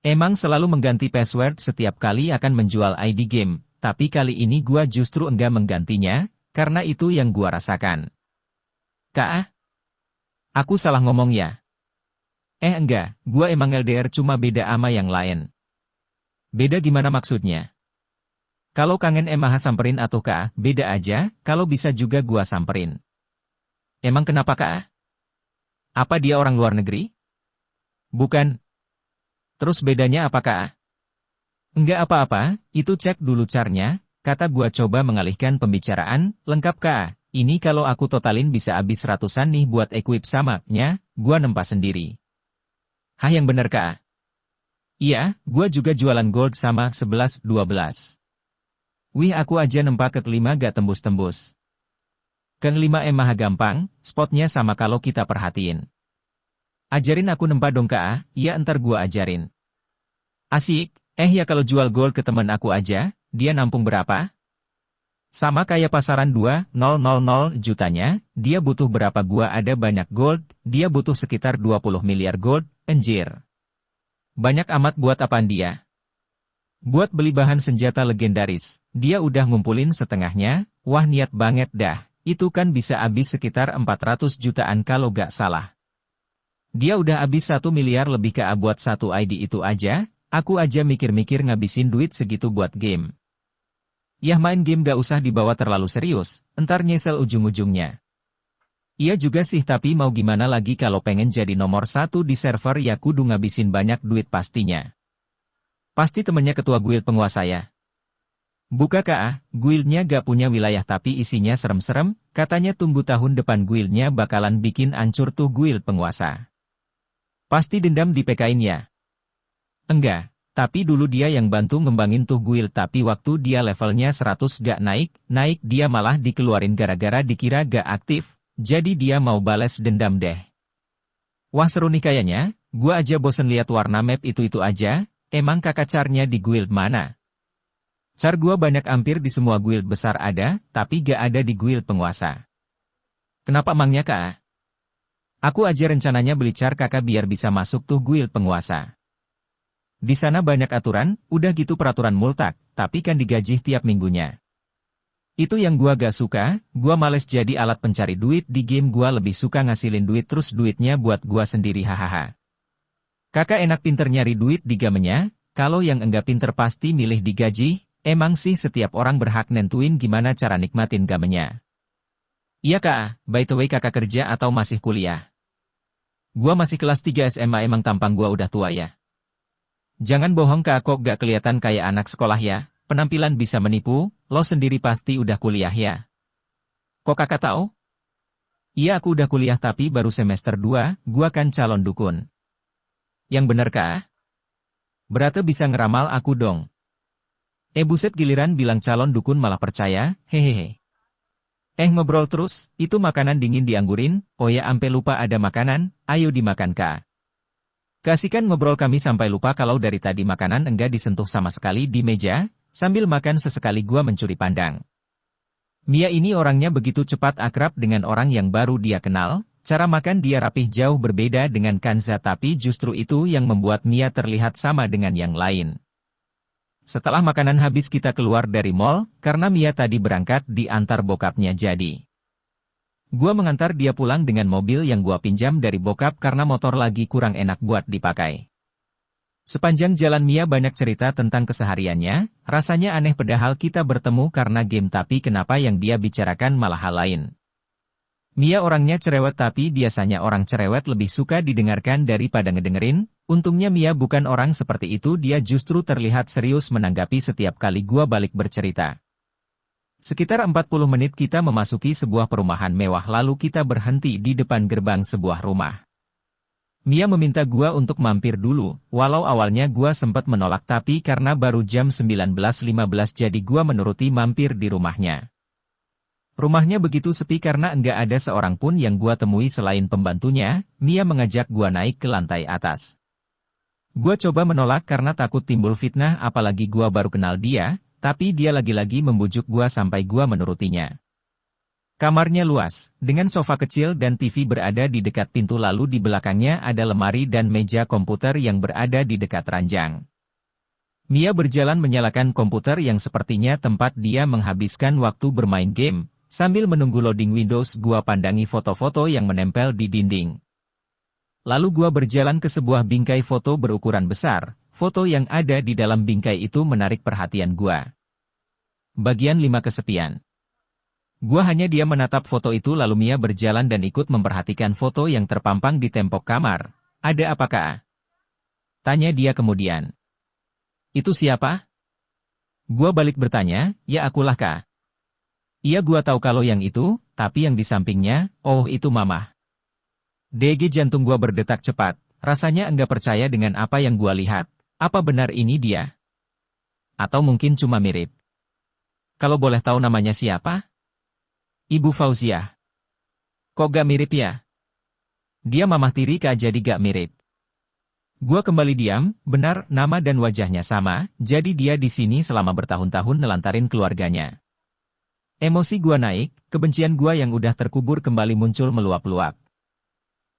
emang selalu mengganti password setiap kali akan menjual ID game, tapi kali ini gua justru enggak menggantinya. Karena itu yang gua rasakan. Kak, aku salah ngomong ya? Enggak, gua emang LDR, cuma beda ama yang lain. Beda gimana maksudnya? Kalau kangen emang samperin atau Kak, beda aja, kalau bisa juga gua samperin. Emang kenapa Kak? Apa dia orang luar negeri? Bukan. Terus bedanya apa Kak? Enggak apa-apa, itu cek dulu carnya. Kata gua coba mengalihkan pembicaraan. Lengkap Kak? Ini kalau aku totalin bisa habis ratusan nih buat equip samanya, gua nempa sendiri. Hah yang bener kak? Iya, gua juga jualan gold sama 11-12. Wih aku aja nempa ke kelima gak tembus-tembus. Ke kelima maha gampang, spotnya sama kalau kita perhatiin. Ajarin aku nempa dong kak, iya ntar gua ajarin. Asik, ya kalau jual gold ke temen aku aja, dia nampung berapa? Sama kayak pasaran 2,000 jutanya, dia butuh berapa gua ada banyak gold, dia butuh sekitar 20 miliar gold, anjir. Banyak amat buat apaan dia? Buat beli bahan senjata legendaris, dia udah ngumpulin setengahnya, wah niat banget dah, itu kan bisa habis sekitar 400 jutaan kalau gak salah. Dia udah habis 1 miliar lebih ke buat satu ID itu aja, aku aja mikir-mikir ngabisin duit segitu buat game. Yah main game gak usah dibawa terlalu serius, entar nyesel ujung-ujungnya. Iya juga sih tapi mau gimana lagi kalau pengen jadi nomor satu di server ya kudu ngabisin banyak duit pastinya. Pasti temennya ketua guild penguasa ya. Buka kak, guildnya gak punya wilayah tapi isinya serem-serem, katanya tunggu tahun depan guildnya bakalan bikin ancur tuh guild penguasa. Pasti dendam di PK-in ya? Enggak, tapi dulu dia yang bantu ngembangin tuh guild tapi waktu dia levelnya 100 gak naik dia malah dikeluarin gara-gara dikira gak aktif, jadi dia mau bales dendam deh. Wah seru nih kayaknya, gua aja bosen lihat warna map itu-itu aja. Emang kakak carnya di guild mana? Car gua banyak hampir di semua guild besar ada, tapi gak ada di guild penguasa. Kenapa emangnya kak? Aku aja rencananya beli car kakak biar bisa masuk tuh guild penguasa. Di sana banyak aturan, udah gitu peraturan multak, tapi kan digaji tiap minggunya. Itu yang gua gak suka, gua males jadi alat pencari duit di game gua lebih suka ngasilin duit terus duitnya buat gua sendiri hahaha. Kakak enak pinter nyari duit di gamenya, kalau yang enggak pinter pasti milih digaji, emang sih setiap orang berhak nentuin gimana cara nikmatin gamenya. Iya kak, by the way kakak kerja atau masih kuliah? Gua masih kelas 3 SMA emang tampang gua udah tua ya. Jangan bohong kak kok gak kelihatan kayak anak sekolah ya, penampilan bisa menipu, lo sendiri pasti udah kuliah ya. Kok kakak tahu? Iya aku udah kuliah tapi baru semester 2, gua kan calon dukun. Yang bener kah? Berarti bisa ngeramal aku dong. Buset giliran bilang calon dukun malah percaya, hehehe. Ngobrol terus, itu makanan dingin dianggurin, oh ya ampe lupa ada makanan, ayo dimakan kak. Kasihkan ngobrol kami sampai lupa kalau dari tadi makanan enggak disentuh sama sekali di meja, sambil makan sesekali gua mencuri pandang. Mia ini orangnya begitu cepat akrab dengan orang yang baru dia kenal. Cara makan dia rapih jauh berbeda dengan Kanza tapi justru itu yang membuat Mia terlihat sama dengan yang lain. Setelah makanan habis kita keluar dari mall, karena Mia tadi berangkat diantar bokapnya jadi. Gua mengantar dia pulang dengan mobil yang gua pinjam dari bokap karena motor lagi kurang enak buat dipakai. Sepanjang jalan Mia banyak cerita tentang kesehariannya, rasanya aneh padahal kita bertemu karena game tapi kenapa yang dia bicarakan malah hal lain. Mia orangnya cerewet tapi biasanya orang cerewet lebih suka didengarkan daripada ngedengerin, untungnya Mia bukan orang seperti itu dia justru terlihat serius menanggapi setiap kali gua balik bercerita. Sekitar 40 menit kita memasuki sebuah perumahan mewah lalu kita berhenti di depan gerbang sebuah rumah. Mia meminta gua untuk mampir dulu, walau awalnya gua sempat menolak tapi karena baru jam 19.15 jadi gua menuruti mampir di rumahnya. Rumahnya begitu sepi karena enggak ada seorang pun yang gua temui selain pembantunya, Mia mengajak gua naik ke lantai atas. Gua coba menolak karena takut timbul fitnah apalagi gua baru kenal dia, tapi dia lagi-lagi membujuk gua sampai gua menurutinya. Kamarnya luas, dengan sofa kecil dan TV berada di dekat pintu lalu di belakangnya ada lemari dan meja komputer yang berada di dekat ranjang. Mia berjalan menyalakan komputer yang sepertinya tempat dia menghabiskan waktu bermain game. Sambil menunggu loading Windows gua pandangi foto-foto yang menempel di dinding. Lalu gua berjalan ke sebuah bingkai foto berukuran besar, foto yang ada di dalam bingkai itu menarik perhatian gua. Bagian 5 kesepian. Gua hanya diam menatap foto itu lalu Mia berjalan dan ikut memperhatikan foto yang terpampang di tembok kamar. Ada apa kak? Tanya dia kemudian. Itu siapa? Gua balik bertanya, ya akulah kak. Iya gua tahu kalau yang itu, tapi yang di sampingnya, oh itu mamah. DG jantung gua berdetak cepat, rasanya enggak percaya dengan apa yang gua lihat. Apa benar ini dia? Atau mungkin cuma mirip? Kalau boleh tahu namanya siapa? Ibu Fauziah. Kok gak mirip ya? Dia mamah tiri Kak jadi gak mirip. Gua kembali diam, benar, nama dan wajahnya sama, jadi dia di sini selama bertahun-tahun nelantarin keluarganya. Emosi gua naik, kebencian gua yang udah terkubur kembali muncul meluap-luap.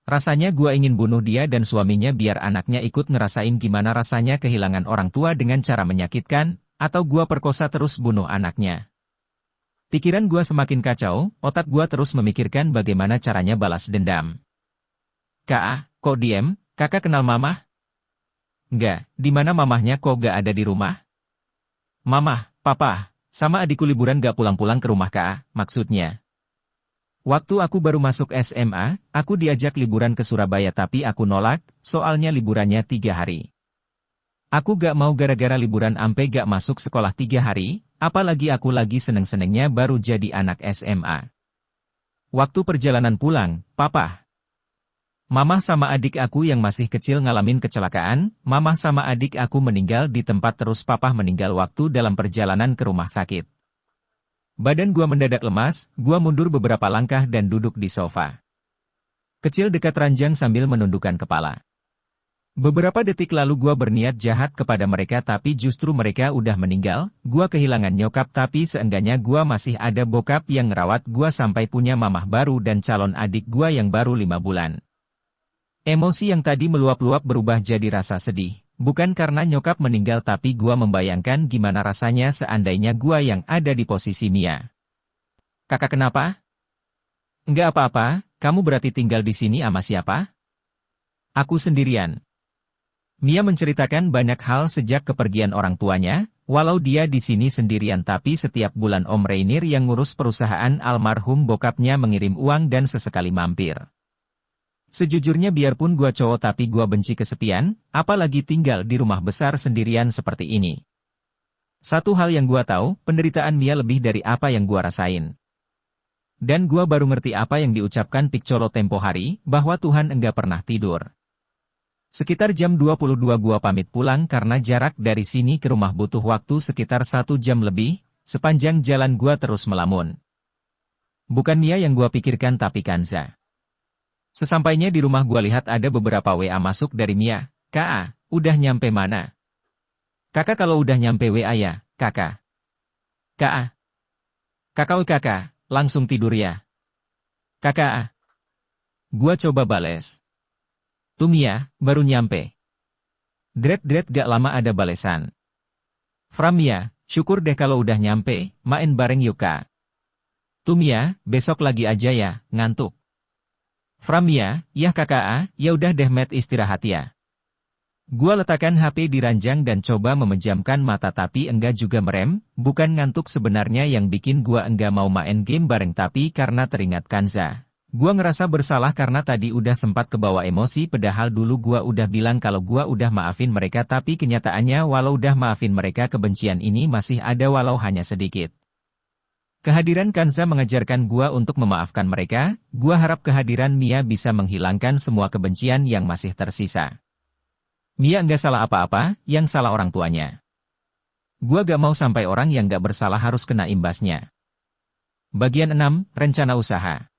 Rasanya gua ingin bunuh dia dan suaminya biar anaknya ikut ngerasain gimana rasanya kehilangan orang tua dengan cara menyakitkan, atau gua perkosa terus bunuh anaknya. Pikiran gua semakin kacau, otak gua terus memikirkan bagaimana caranya balas dendam. Kak, kok diem? Kakak kenal mamah? Enggak, di mana mamahnya kok gak ada di rumah? Mamah, papa, sama adikku liburan gak pulang-pulang ke rumah Kak, maksudnya. Waktu aku baru masuk SMA, aku diajak liburan ke Surabaya tapi aku nolak, soalnya liburannya 3 hari. Aku gak mau gara-gara liburan ampe gak masuk sekolah 3 hari, apalagi aku lagi seneng-senengnya baru jadi anak SMA. Waktu perjalanan pulang, papa. Mamah sama adik aku yang masih kecil ngalamin kecelakaan, mamah sama adik aku meninggal di tempat terus papa meninggal waktu dalam perjalanan ke rumah sakit. Badan gua mendadak lemas, gua mundur beberapa langkah dan duduk di sofa. Kecil dekat ranjang sambil menundukkan kepala. Beberapa detik lalu gua berniat jahat kepada mereka tapi justru mereka udah meninggal, gua kehilangan nyokap tapi seenggaknya gua masih ada bokap yang ngerawat gua sampai punya mamah baru dan calon adik gua yang baru 5 bulan. Emosi yang tadi meluap-luap berubah jadi rasa sedih. Bukan karena nyokap meninggal tapi gua membayangkan gimana rasanya seandainya gua yang ada di posisi Mia. Kakak kenapa? Enggak apa-apa, kamu berarti tinggal di sini sama siapa? Aku sendirian. Mia menceritakan banyak hal sejak kepergian orang tuanya, walau dia di sini sendirian tapi setiap bulan Om Rainier yang ngurus perusahaan almarhum bokapnya mengirim uang dan sesekali mampir. Sejujurnya biarpun gua cowok tapi gua benci kesepian, apalagi tinggal di rumah besar sendirian seperti ini. Satu hal yang gua tahu, penderitaan Mia lebih dari apa yang gua rasain. Dan gua baru ngerti apa yang diucapkan Piccolo tempo hari, bahwa Tuhan enggak pernah tidur. Sekitar jam 22 gua pamit pulang karena jarak dari sini ke rumah butuh waktu sekitar 1 jam lebih, sepanjang jalan gua terus melamun. Bukan Mia yang gua pikirkan tapi Kanza. Sesampainya di rumah gua lihat ada beberapa WA masuk dari Mia. Kak, udah nyampe mana? Kakak kalau udah nyampe WA ya, kakak. Kak, kakak, langsung tidur ya. Kakak, gua coba bales. Tuh Mia, baru nyampe. Dret gak lama ada balesan. From Mia, syukur deh kalau udah nyampe, main bareng yuk kak. Tuh Mia, besok lagi aja ya, ngantuk. From Mia, yah kakak ya udah deh Matt istirahat ya. Gua letakkan HP di ranjang dan coba memejamkan mata tapi enggak juga merem, bukan ngantuk sebenarnya yang bikin gua enggak mau main game bareng tapi karena teringat Kanza. Gua ngerasa bersalah karena tadi udah sempat kebawa emosi padahal dulu gua udah bilang kalau gua udah maafin mereka tapi kenyataannya walau udah maafin mereka kebencian ini masih ada walau hanya sedikit. Kehadiran Kanza mengajarkan gua untuk memaafkan mereka, gua harap kehadiran Mia bisa menghilangkan semua kebencian yang masih tersisa. Mia nggak salah apa-apa, yang salah orang tuanya. Gua gak mau sampai orang yang gak bersalah harus kena imbasnya. Bagian 6, Rencana Usaha.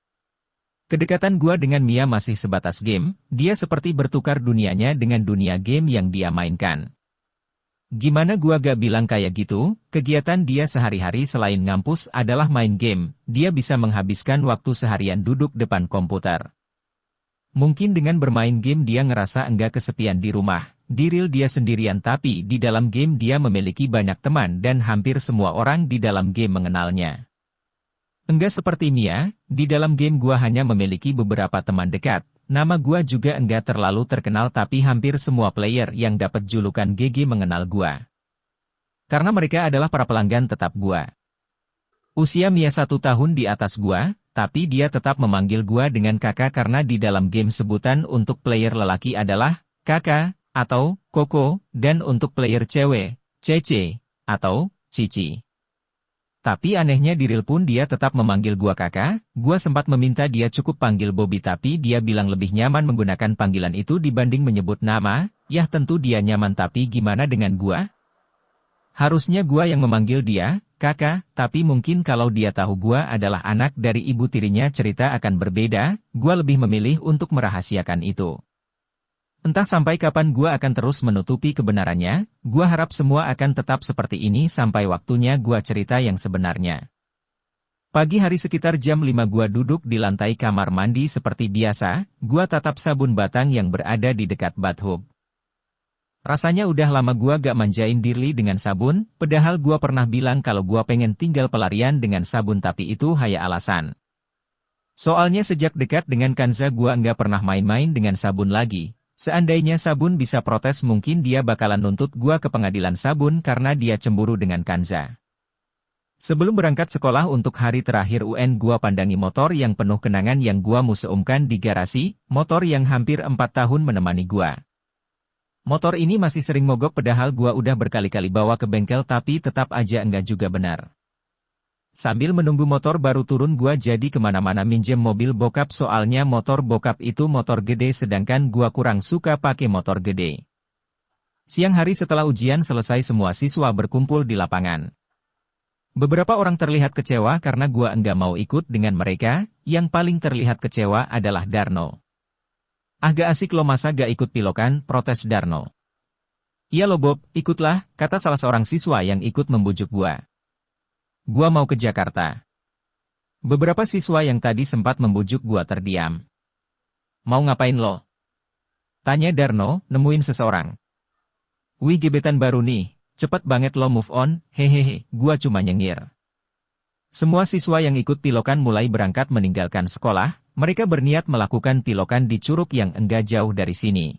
Kedekatan gua dengan Mia masih sebatas game, dia seperti bertukar dunianya dengan dunia game yang dia mainkan. Gimana gua gak bilang kayak gitu, kegiatan dia sehari-hari selain ngampus adalah main game, dia bisa menghabiskan waktu seharian duduk depan komputer. Mungkin dengan bermain game dia ngerasa enggak kesepian di rumah, di real dia sendirian tapi di dalam game dia memiliki banyak teman dan hampir semua orang di dalam game mengenalnya. Enggak seperti Mia, di dalam game gua hanya memiliki beberapa teman dekat. Nama gua juga enggak terlalu terkenal tapi hampir semua player yang dapat julukan GG mengenal gua. Karena mereka adalah para pelanggan tetap gua. Usia Mia 1 tahun di atas gua, tapi dia tetap memanggil gua dengan kakak karena di dalam game sebutan untuk player lelaki adalah kakak atau koko, dan untuk player cewek, cece atau cici. Tapi anehnya di reel pun dia tetap memanggil gua kakak. Gua sempat meminta dia cukup panggil Bobby tapi dia bilang lebih nyaman menggunakan panggilan itu dibanding menyebut nama. Yah tentu dia nyaman tapi gimana dengan gua? Harusnya gua yang memanggil dia, kakak, tapi mungkin kalau dia tahu gua adalah anak dari ibu tirinya cerita akan berbeda, gua lebih memilih untuk merahasiakan itu. Entah sampai kapan gua akan terus menutupi kebenarannya, gua harap semua akan tetap seperti ini sampai waktunya gua cerita yang sebenarnya. Pagi hari sekitar jam 5 gua duduk di lantai kamar mandi seperti biasa, gua tatap sabun batang yang berada di dekat bathtub. Rasanya udah lama gua gak manjain diri dengan sabun, padahal gua pernah bilang kalau gua pengen tinggal pelarian dengan sabun tapi itu hanya alasan. Soalnya sejak dekat dengan Kanza gua nggak pernah main-main dengan sabun lagi. Seandainya sabun bisa protes mungkin dia bakalan nuntut gua ke pengadilan sabun karena dia cemburu dengan Kanza. Sebelum berangkat sekolah untuk hari terakhir UN gua pandangi motor yang penuh kenangan yang gua museumkan di garasi, motor yang hampir 4 tahun menemani gua. Motor ini masih sering mogok padahal gua udah berkali-kali bawa ke bengkel tapi tetap aja enggak juga benar. Sambil menunggu motor baru turun gua jadi kemana-mana minjem mobil bokap soalnya motor bokap itu motor gede sedangkan gua kurang suka pakai motor gede. Siang hari setelah ujian selesai semua siswa berkumpul di lapangan. Beberapa orang terlihat kecewa karena gua enggak mau ikut dengan mereka, yang paling terlihat kecewa adalah Darno. Agak asik lo masa gak ikut pilokan, protes Darno. Iya lo Bob, ikutlah, kata salah seorang siswa yang ikut membujuk gua. Gua mau ke Jakarta. Beberapa siswa yang tadi sempat membujuk gua terdiam. Mau ngapain lo? Tanya Darno, nemuin seseorang. Wih gebetan baru nih, cepet banget lo move on, hehehe, gua cuma nyengir. Semua siswa yang ikut pilokan mulai berangkat meninggalkan sekolah. Mereka berniat melakukan pilokan di curug yang enggak jauh dari sini.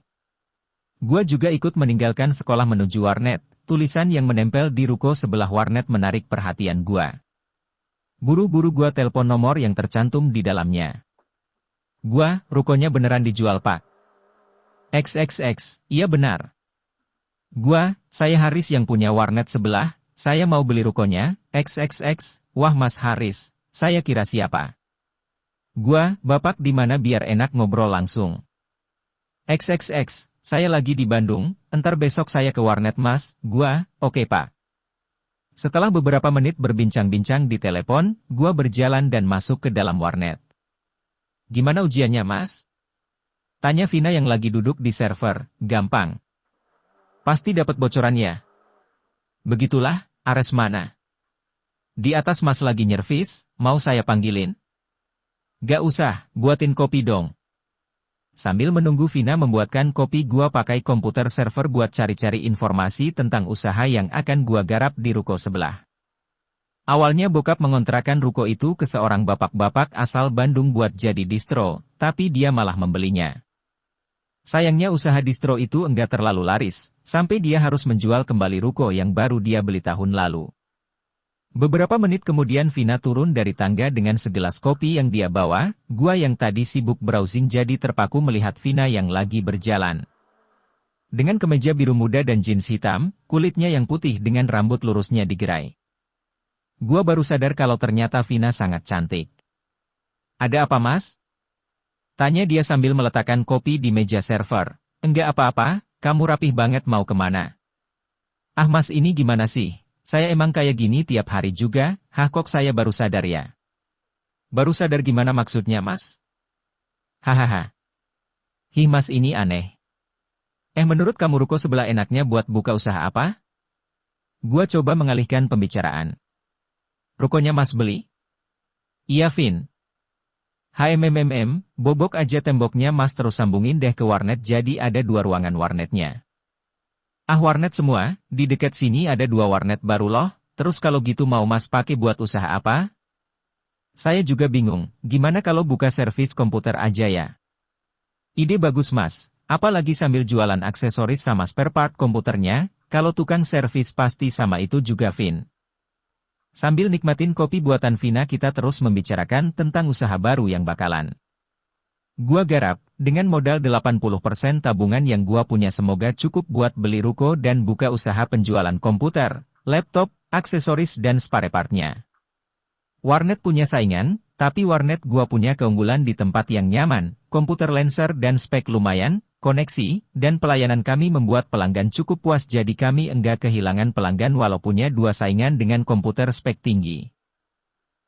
Gua juga ikut meninggalkan sekolah menuju warnet, tulisan yang menempel di ruko sebelah warnet menarik perhatian gua. Buru-buru gua telepon nomor yang tercantum di dalamnya. Gua, rukonya beneran dijual pak. XXX, iya benar. Gua, saya Haris yang punya warnet sebelah, saya mau beli rukonya, XXX, wah Mas Haris, saya kira siapa? Gua, bapak di mana biar enak ngobrol langsung. XXX, saya lagi di Bandung, entar besok saya ke warnet mas, gua, oke pak. Setelah beberapa menit berbincang-bincang di telepon, gua berjalan dan masuk ke dalam warnet. Gimana ujiannya mas? Tanya Vina yang lagi duduk di server, gampang. Pasti dapat bocorannya. Begitulah, Ares mana? Di atas mas lagi nyervis, mau saya panggilin? Gak usah, buatin kopi dong. Sambil menunggu Vina membuatkan kopi gua pakai komputer server buat cari-cari informasi tentang usaha yang akan gua garap di ruko sebelah. Awalnya bokap mengontrakan ruko itu ke seorang bapak-bapak asal Bandung buat jadi distro, tapi dia malah membelinya. Sayangnya usaha distro itu enggak terlalu laris, sampai dia harus menjual kembali ruko yang baru dia beli tahun lalu. Beberapa menit kemudian Vina turun dari tangga dengan segelas kopi yang dia bawa, gua yang tadi sibuk browsing jadi terpaku melihat Vina yang lagi berjalan. Dengan kemeja biru muda dan jeans hitam, kulitnya yang putih dengan rambut lurusnya digerai. Gua baru sadar kalau ternyata Vina sangat cantik. Ada apa mas? Tanya dia sambil meletakkan kopi di meja server. Enggak apa-apa, kamu rapih banget mau kemana? Ah mas ini gimana sih? Saya emang kayak gini tiap hari juga, kok saya baru sadar ya. Baru sadar gimana maksudnya mas? Hahaha. Hi mas ini aneh. Menurut kamu ruko sebelah enaknya buat buka usaha apa? Gua coba mengalihkan pembicaraan. Rukonya mas beli? Iya Vin. Bobok aja temboknya mas terus sambungin deh ke warnet jadi ada 2 ruangan warnetnya. Ah warnet semua, di dekat sini ada 2 warnet baru loh, terus kalau gitu mau mas pakai buat usaha apa? Saya juga bingung, gimana kalau buka servis komputer aja ya? Ide bagus mas, apalagi sambil jualan aksesoris sama spare part komputernya, kalau tukang servis pasti sama itu juga Vin. Sambil nikmatin kopi buatan Vina kita terus membicarakan tentang usaha baru yang bakalan gua garap, dengan modal 80% tabungan yang gua punya semoga cukup buat beli ruko dan buka usaha penjualan komputer, laptop, aksesoris dan spare partnya. Warnet punya saingan, tapi warnet gua punya keunggulan di tempat yang nyaman, komputer Lancer dan spek lumayan, koneksi, dan pelayanan kami membuat pelanggan cukup puas jadi kami enggak kehilangan pelanggan walau punya dua saingan dengan komputer spek tinggi.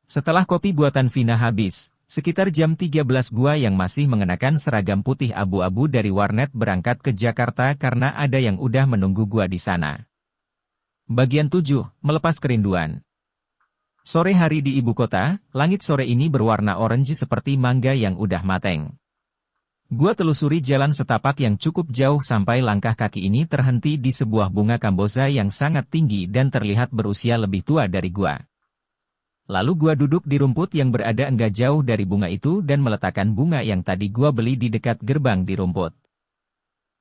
Setelah kopi buatan Vina habis, sekitar jam 13 gua yang masih mengenakan seragam putih abu-abu dari warnet berangkat ke Jakarta karena ada yang udah menunggu gua di sana. Bagian 7, melepas kerinduan. Sore hari di ibu kota, langit sore ini berwarna orange seperti mangga yang udah mateng. Gua telusuri jalan setapak yang cukup jauh sampai langkah kaki ini terhenti di sebuah bunga kamboja yang sangat tinggi dan terlihat berusia lebih tua dari gua. Lalu gua duduk di rumput yang berada enggak jauh dari bunga itu dan meletakkan bunga yang tadi gua beli di dekat gerbang di rumput.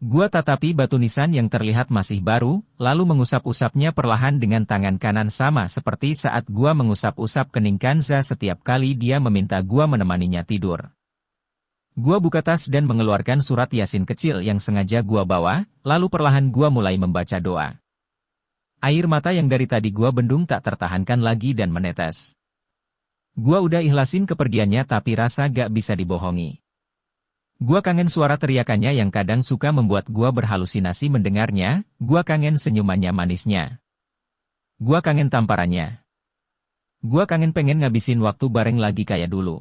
Gua tatapi batu nisan yang terlihat masih baru, lalu mengusap-usapnya perlahan dengan tangan kanan sama seperti saat gua mengusap-usap kening Kanza setiap kali dia meminta gua menemaninya tidur. Gua buka tas dan mengeluarkan surat Yasin kecil yang sengaja gua bawa, lalu perlahan gua mulai membaca doa. Air mata yang dari tadi gua bendung tak tertahankan lagi dan menetes. Gua udah ikhlasin kepergiannya tapi rasa gak bisa dibohongi. Gua kangen suara teriakannya yang kadang suka membuat gua berhalusinasi mendengarnya, gua kangen senyumannya manisnya. Gua kangen tamparannya. Gua kangen pengen ngabisin waktu bareng lagi kayak dulu.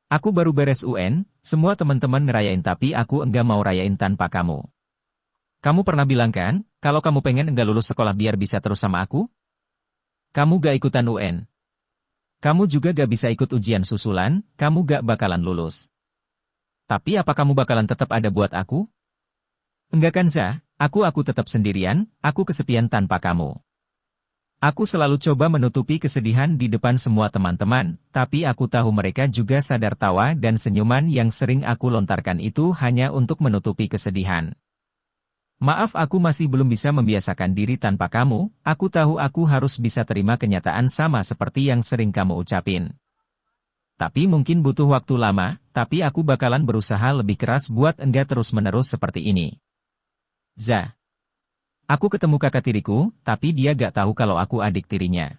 Aku baru beres UN, semua teman-teman ngerayain tapi aku enggak mau rayain tanpa kamu. Kamu pernah bilang kan, kalau kamu pengen enggak lulus sekolah biar bisa terus sama aku? Kamu gak ikutan UN. Kamu juga gak bisa ikut ujian susulan, kamu gak bakalan lulus. Tapi apa kamu bakalan tetap ada buat aku? Enggak kan Za, aku tetap sendirian, aku kesepian tanpa kamu. Aku selalu coba menutupi kesedihan di depan semua teman-teman, tapi aku tahu mereka juga sadar tawa dan senyuman yang sering aku lontarkan itu hanya untuk menutupi kesedihan. Maaf aku masih belum bisa membiasakan diri tanpa kamu, aku tahu aku harus bisa terima kenyataan sama seperti yang sering kamu ucapin. Tapi mungkin butuh waktu lama, tapi aku bakalan berusaha lebih keras buat enggak terus-menerus seperti ini. Za. Aku ketemu kakak tiriku, tapi dia gak tahu kalau aku adik tirinya.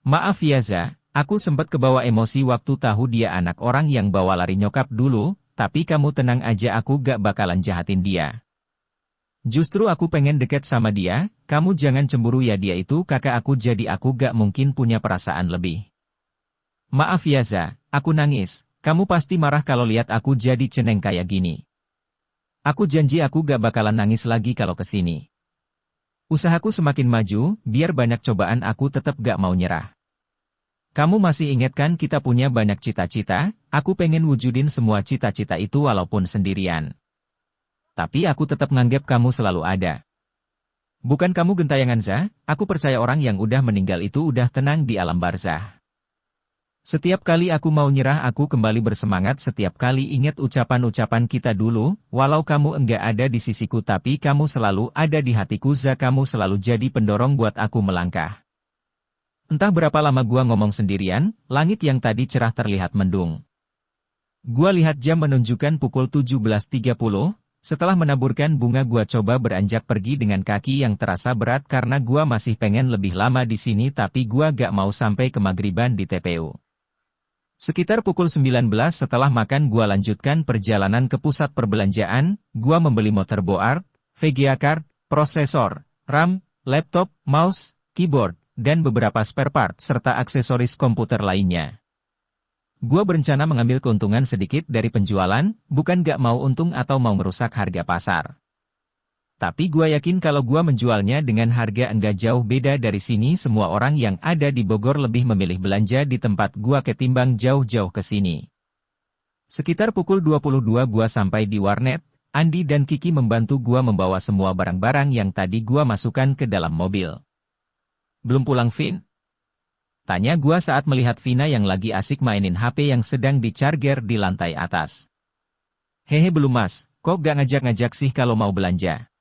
Maaf ya Za, aku sempat kebawa emosi waktu tahu dia anak orang yang bawa lari nyokap dulu, tapi kamu tenang aja aku gak bakalan jahatin dia. Justru aku pengen deket sama dia, kamu jangan cemburu ya dia itu kakak aku jadi aku gak mungkin punya perasaan lebih. Maaf ya Za, aku nangis, kamu pasti marah kalau lihat aku jadi ceneng kayak gini. Aku janji aku gak bakalan nangis lagi kalau kesini. Usahaku semakin maju, biar banyak cobaan aku tetap gak mau nyerah. Kamu masih ingat kan kita punya banyak cita-cita, aku pengen wujudin semua cita-cita itu walaupun sendirian. Tapi aku tetap nganggep kamu selalu ada. Bukan kamu gentayangan Za, aku percaya orang yang udah meninggal itu udah tenang di alam barzah. Setiap kali aku mau nyerah aku kembali bersemangat setiap kali ingat ucapan-ucapan kita dulu, walau kamu enggak ada di sisiku tapi kamu selalu ada di hatiku Za kamu selalu jadi pendorong buat aku melangkah. Entah berapa lama gua ngomong sendirian, langit yang tadi cerah terlihat mendung. Gua lihat jam menunjukkan pukul 17.30. Setelah menaburkan bunga gua coba beranjak pergi dengan kaki yang terasa berat karena gua masih pengen lebih lama di sini tapi gua gak mau sampai ke maghriban di TPU. Sekitar pukul 19 setelah makan gua lanjutkan perjalanan ke pusat perbelanjaan, gua membeli motherboard, VGA card, prosesor, RAM, laptop, mouse, keyboard, dan beberapa spare part serta aksesoris komputer lainnya. Gua berencana mengambil keuntungan sedikit dari penjualan, bukan gak mau untung atau mau merusak harga pasar. Tapi gua yakin kalau gua menjualnya dengan harga enggak jauh beda dari sini semua orang yang ada di Bogor lebih memilih belanja di tempat gua ketimbang jauh-jauh ke sini. Sekitar pukul 22 gua sampai di warnet, Andi dan Kiki membantu gua membawa semua barang-barang yang tadi gua masukkan ke dalam mobil. Belum pulang Vin? Tanya gua saat melihat Vina yang lagi asik mainin HP yang sedang di-charger di lantai atas. Hehe belum mas, kok gak ngajak-ngajak sih kalau mau belanja?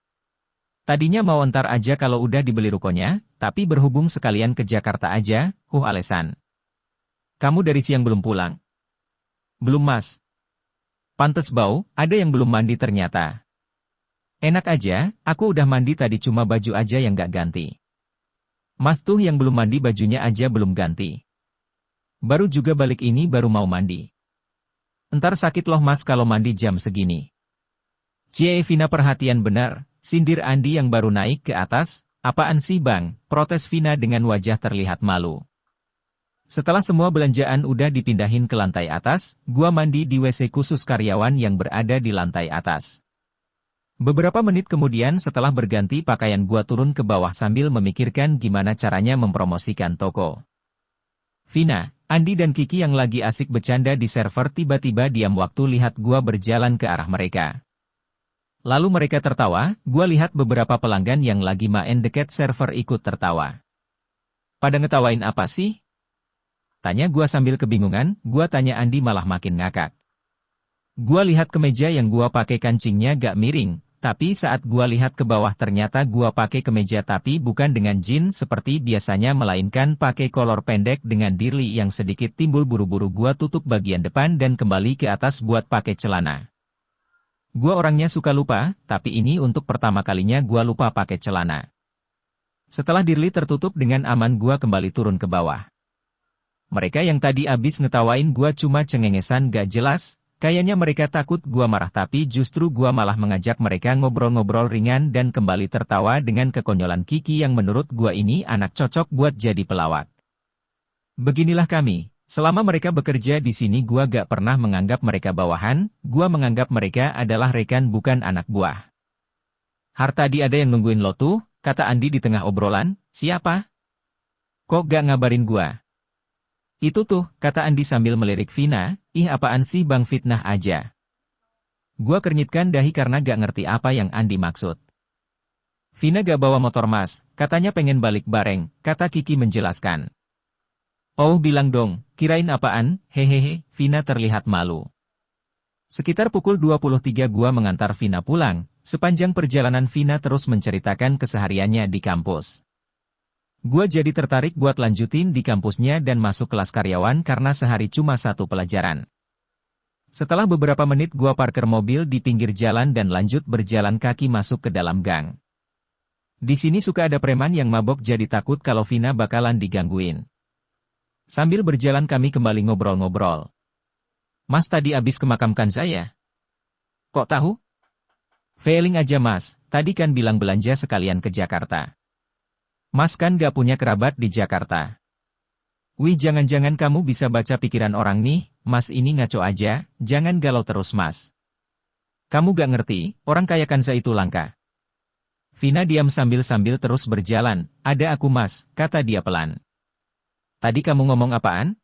Tadinya mau entar aja kalau udah dibeli rukonya, tapi berhubung sekalian ke Jakarta aja, Alesan. Kamu dari siang belum pulang? Belum mas. Pantes bau, ada yang belum mandi ternyata. Enak aja, aku udah mandi tadi cuma baju aja yang gak ganti. Mas tuh yang belum mandi bajunya aja belum ganti. Baru juga balik ini baru mau mandi. Entar sakit loh mas kalau mandi jam segini. Cie Vina perhatian benar, sindir Andi yang baru naik ke atas. Apaan sih bang, protes Vina dengan wajah terlihat malu. Setelah semua belanjaan udah dipindahin ke lantai atas, gua mandi di WC khusus karyawan yang berada di lantai atas. Beberapa menit kemudian setelah berganti pakaian gua turun ke bawah sambil memikirkan gimana caranya mempromosikan toko. Vina, Andi dan Kiki yang lagi asik bercanda di server tiba-tiba diam waktu lihat gua berjalan ke arah mereka. Lalu mereka tertawa, gua lihat beberapa pelanggan yang lagi main dekat server ikut tertawa. Pada ngetawain apa sih? Tanya gua sambil kebingungan, gua tanya Andi malah makin ngakak. Gua lihat kemeja yang gua pakai kancingnya gak miring, tapi saat gua lihat ke bawah ternyata gua pakai kemeja tapi bukan dengan jeans seperti biasanya melainkan pakai kolor pendek dengan dirli yang sedikit timbul buru-buru gua tutup bagian depan dan kembali ke atas buat pakai celana. Gua orangnya suka lupa, tapi ini untuk pertama kalinya gua lupa pakai celana. Setelah dirli tertutup dengan aman gua kembali turun ke bawah. Mereka yang tadi abis ngetawain gua cuma cengengesan gak jelas, kayaknya mereka takut gua marah tapi justru gua malah mengajak mereka ngobrol-ngobrol ringan dan kembali tertawa dengan kekonyolan Kiki yang menurut gua ini anak cocok buat jadi pelawak. Beginilah kami. Selama mereka bekerja di sini gua gak pernah menganggap mereka bawahan, gua menganggap mereka adalah rekan bukan anak buah. Har tadi ada yang nungguin lo tuh, kata Andi di tengah obrolan, siapa? Kok gak ngabarin gua? Itu tuh, kata Andi sambil melirik Vina, ih apaan sih bang fitnah aja. Gua kernyitkan dahi karena gak ngerti apa yang Andi maksud. Vina gak bawa motor mas, katanya pengen balik bareng, kata Kiki menjelaskan. Oh bilang dong, kirain apaan, hehehe, Vina terlihat malu. Sekitar pukul 23 gua mengantar Vina pulang, sepanjang perjalanan Vina terus menceritakan kesehariannya di kampus. Gua jadi tertarik buat lanjutin di kampusnya dan masuk kelas karyawan karena sehari cuma satu pelajaran. Setelah beberapa menit gua parkir mobil di pinggir jalan dan lanjut berjalan kaki masuk ke dalam gang. Di sini suka ada preman yang mabok jadi takut kalau Vina bakalan digangguin. Sambil berjalan kami kembali ngobrol-ngobrol. Mas tadi abis kemakamkan saya. Kok tahu? Feeling aja mas, tadi kan bilang belanja sekalian ke Jakarta. Mas kan gak punya kerabat di Jakarta. Wih jangan-jangan kamu bisa baca pikiran orang nih, mas ini ngaco aja, jangan galau terus mas. Kamu gak ngerti, orang kaya Kanza itu langka. Vina diam sambil terus berjalan, ada aku mas, kata dia pelan. Tadi kamu ngomong apaan?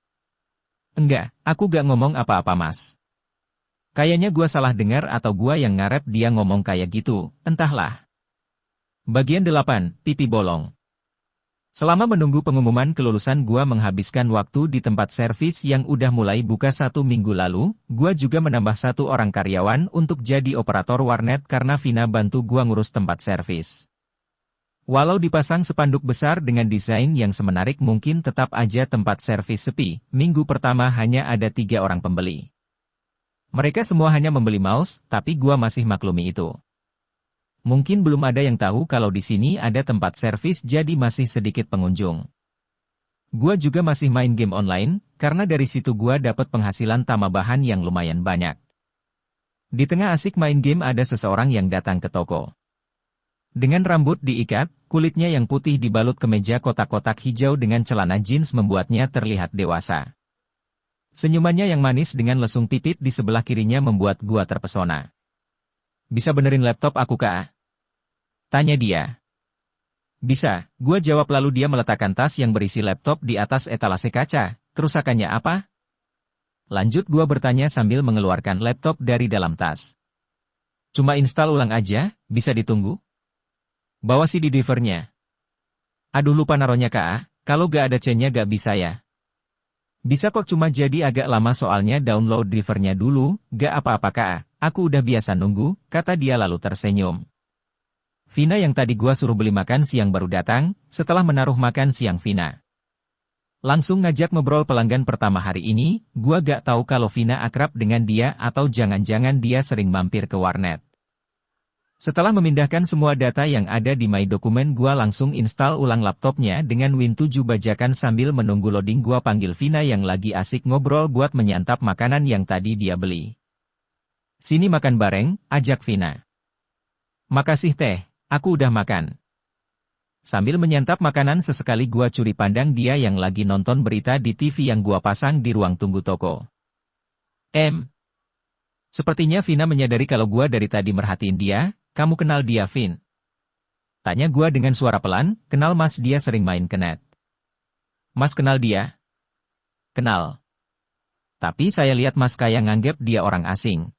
Enggak, aku gak ngomong apa-apa mas. Kayaknya gua salah dengar atau gua yang ngaret dia ngomong kayak gitu, entahlah. Bagian 8, pipi bolong. Selama menunggu pengumuman kelulusan gua menghabiskan waktu di tempat servis yang udah mulai buka 1 minggu lalu, gua juga menambah 1 orang karyawan untuk jadi operator warnet karena Vina bantu gua ngurus tempat servis. Walau dipasang spanduk besar dengan desain yang semenarik mungkin tetap aja tempat servis sepi, minggu pertama hanya ada 3 orang pembeli. Mereka semua hanya membeli mouse, tapi gua masih maklumi itu. Mungkin belum ada yang tahu kalau di sini ada tempat servis jadi masih sedikit pengunjung. Gua juga masih main game online, karena dari situ gua dapat penghasilan tambahan yang lumayan banyak. Di tengah asik main game ada seseorang yang datang ke toko. Dengan rambut diikat, kulitnya yang putih dibalut kemeja kotak-kotak hijau dengan celana jeans membuatnya terlihat dewasa. Senyumannya yang manis dengan lesung pipit di sebelah kirinya membuat gua terpesona. Bisa benerin laptop aku kak? Tanya dia. Bisa, gua jawab lalu dia meletakkan tas yang berisi laptop di atas etalase kaca. Kerusakannya apa? Lanjut gua bertanya sambil mengeluarkan laptop dari dalam tas. Cuma install ulang aja, bisa ditunggu? Bawa CD drivernya. Aduh lupa naronya kak, kalau gak ada chainnya gak bisa ya. Bisa kok cuma jadi agak lama soalnya download drivernya dulu, gak apa-apa kak, aku udah biasa nunggu, kata dia lalu tersenyum. Vina yang tadi gua suruh beli makan siang baru datang, setelah menaruh makan siang Vina. Langsung ngajak ngobrol pelanggan pertama hari ini, gua gak tahu kalau Vina akrab dengan dia atau jangan-jangan dia sering mampir ke warnet. Setelah memindahkan semua data yang ada di My Dokumen, gua langsung install ulang laptopnya dengan Win7 bajakan sambil menunggu loading. Gua panggil Vina yang lagi asik ngobrol buat menyantap makanan yang tadi dia beli. "Sini makan bareng," ajak Vina. "Makasih teh, aku udah makan." Sambil menyantap makanan sesekali gua curi pandang dia yang lagi nonton berita di TV yang gua pasang di ruang tunggu toko. Sepertinya Vina menyadari kalau gua dari tadi merhatiin dia. "Kamu kenal dia, Vin?" Tanya gua dengan suara pelan. "Kenal mas, dia sering main ke net." "Mas kenal dia?" "Kenal. Tapi saya lihat mas kayak nganggep dia orang asing."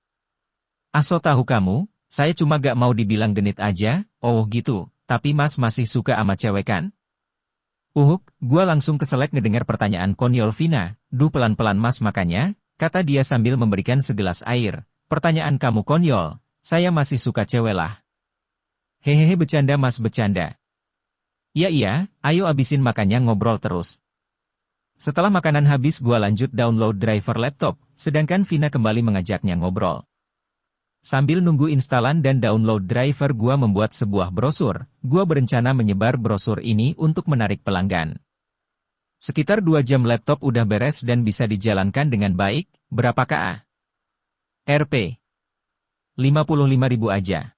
"So tahu kamu, saya cuma gak mau dibilang genit aja." "Oh gitu, tapi mas masih suka sama cewek kan?" Gua langsung keselek ngedengar pertanyaan konyol Vina. "Duh, pelan-pelan mas makanya," kata dia sambil memberikan segelas air. "Pertanyaan kamu konyol. Saya masih suka cewek lah." "Hehehe, bercanda mas, bercanda." Iya, ayo abisin makannya, ngobrol terus." Setelah makanan habis gua lanjut download driver laptop, sedangkan Vina kembali mengajaknya ngobrol. Sambil nunggu instalan dan download driver, gua membuat sebuah brosur. Gua berencana menyebar brosur ini untuk menarik pelanggan. Sekitar 2 jam laptop udah beres dan bisa dijalankan dengan baik. "Berapa Kak?" "Rp. 55.000 aja."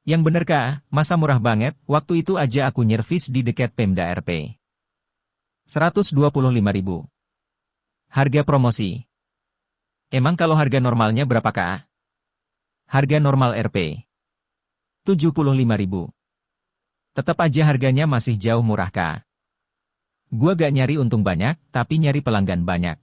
"Yang bener Kak, masa murah banget, waktu itu aja aku nyervis di dekat Pemda Rp. 125.000. Harga promosi." "Emang kalau harga normalnya berapa Kak?" "Harga normal Rp. 75.000. Tetap aja harganya masih jauh murah Kak. Gua gak nyari untung banyak, tapi nyari pelanggan banyak."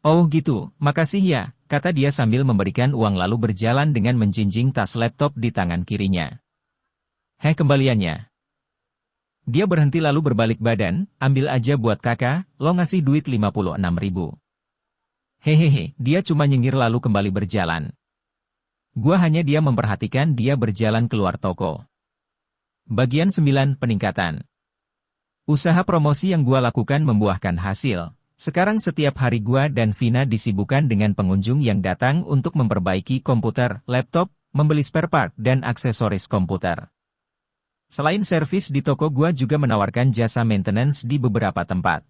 "Oh gitu, makasih ya," kata dia sambil memberikan uang lalu berjalan dengan menjinjing tas laptop di tangan kirinya. Kembaliannya." Dia berhenti lalu berbalik badan. "Ambil aja buat kakak, lo ngasih duit 56.000. Hehehe, dia cuma nyengir lalu kembali berjalan. Gua hanya dia memperhatikan dia berjalan keluar toko. Bagian 9, peningkatan. Usaha promosi yang gua lakukan membuahkan hasil. Sekarang setiap hari gua dan Vina disibukkan dengan pengunjung yang datang untuk memperbaiki komputer, laptop, membeli spare part, dan aksesoris komputer. Selain servis di toko, gua juga menawarkan jasa maintenance di beberapa tempat.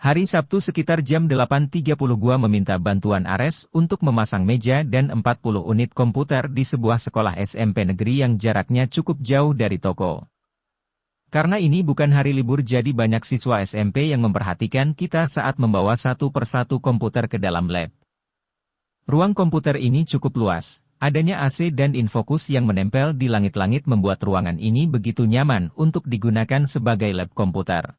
Hari Sabtu sekitar jam 8.30 gua meminta bantuan Ares untuk memasang meja dan 40 unit komputer di sebuah sekolah SMP negeri yang jaraknya cukup jauh dari toko. Karena ini bukan hari libur, jadi banyak siswa SMP yang memperhatikan kita saat membawa satu persatu komputer ke dalam lab. Ruang komputer ini cukup luas, adanya AC dan infocus yang menempel di langit-langit membuat ruangan ini begitu nyaman untuk digunakan sebagai lab komputer.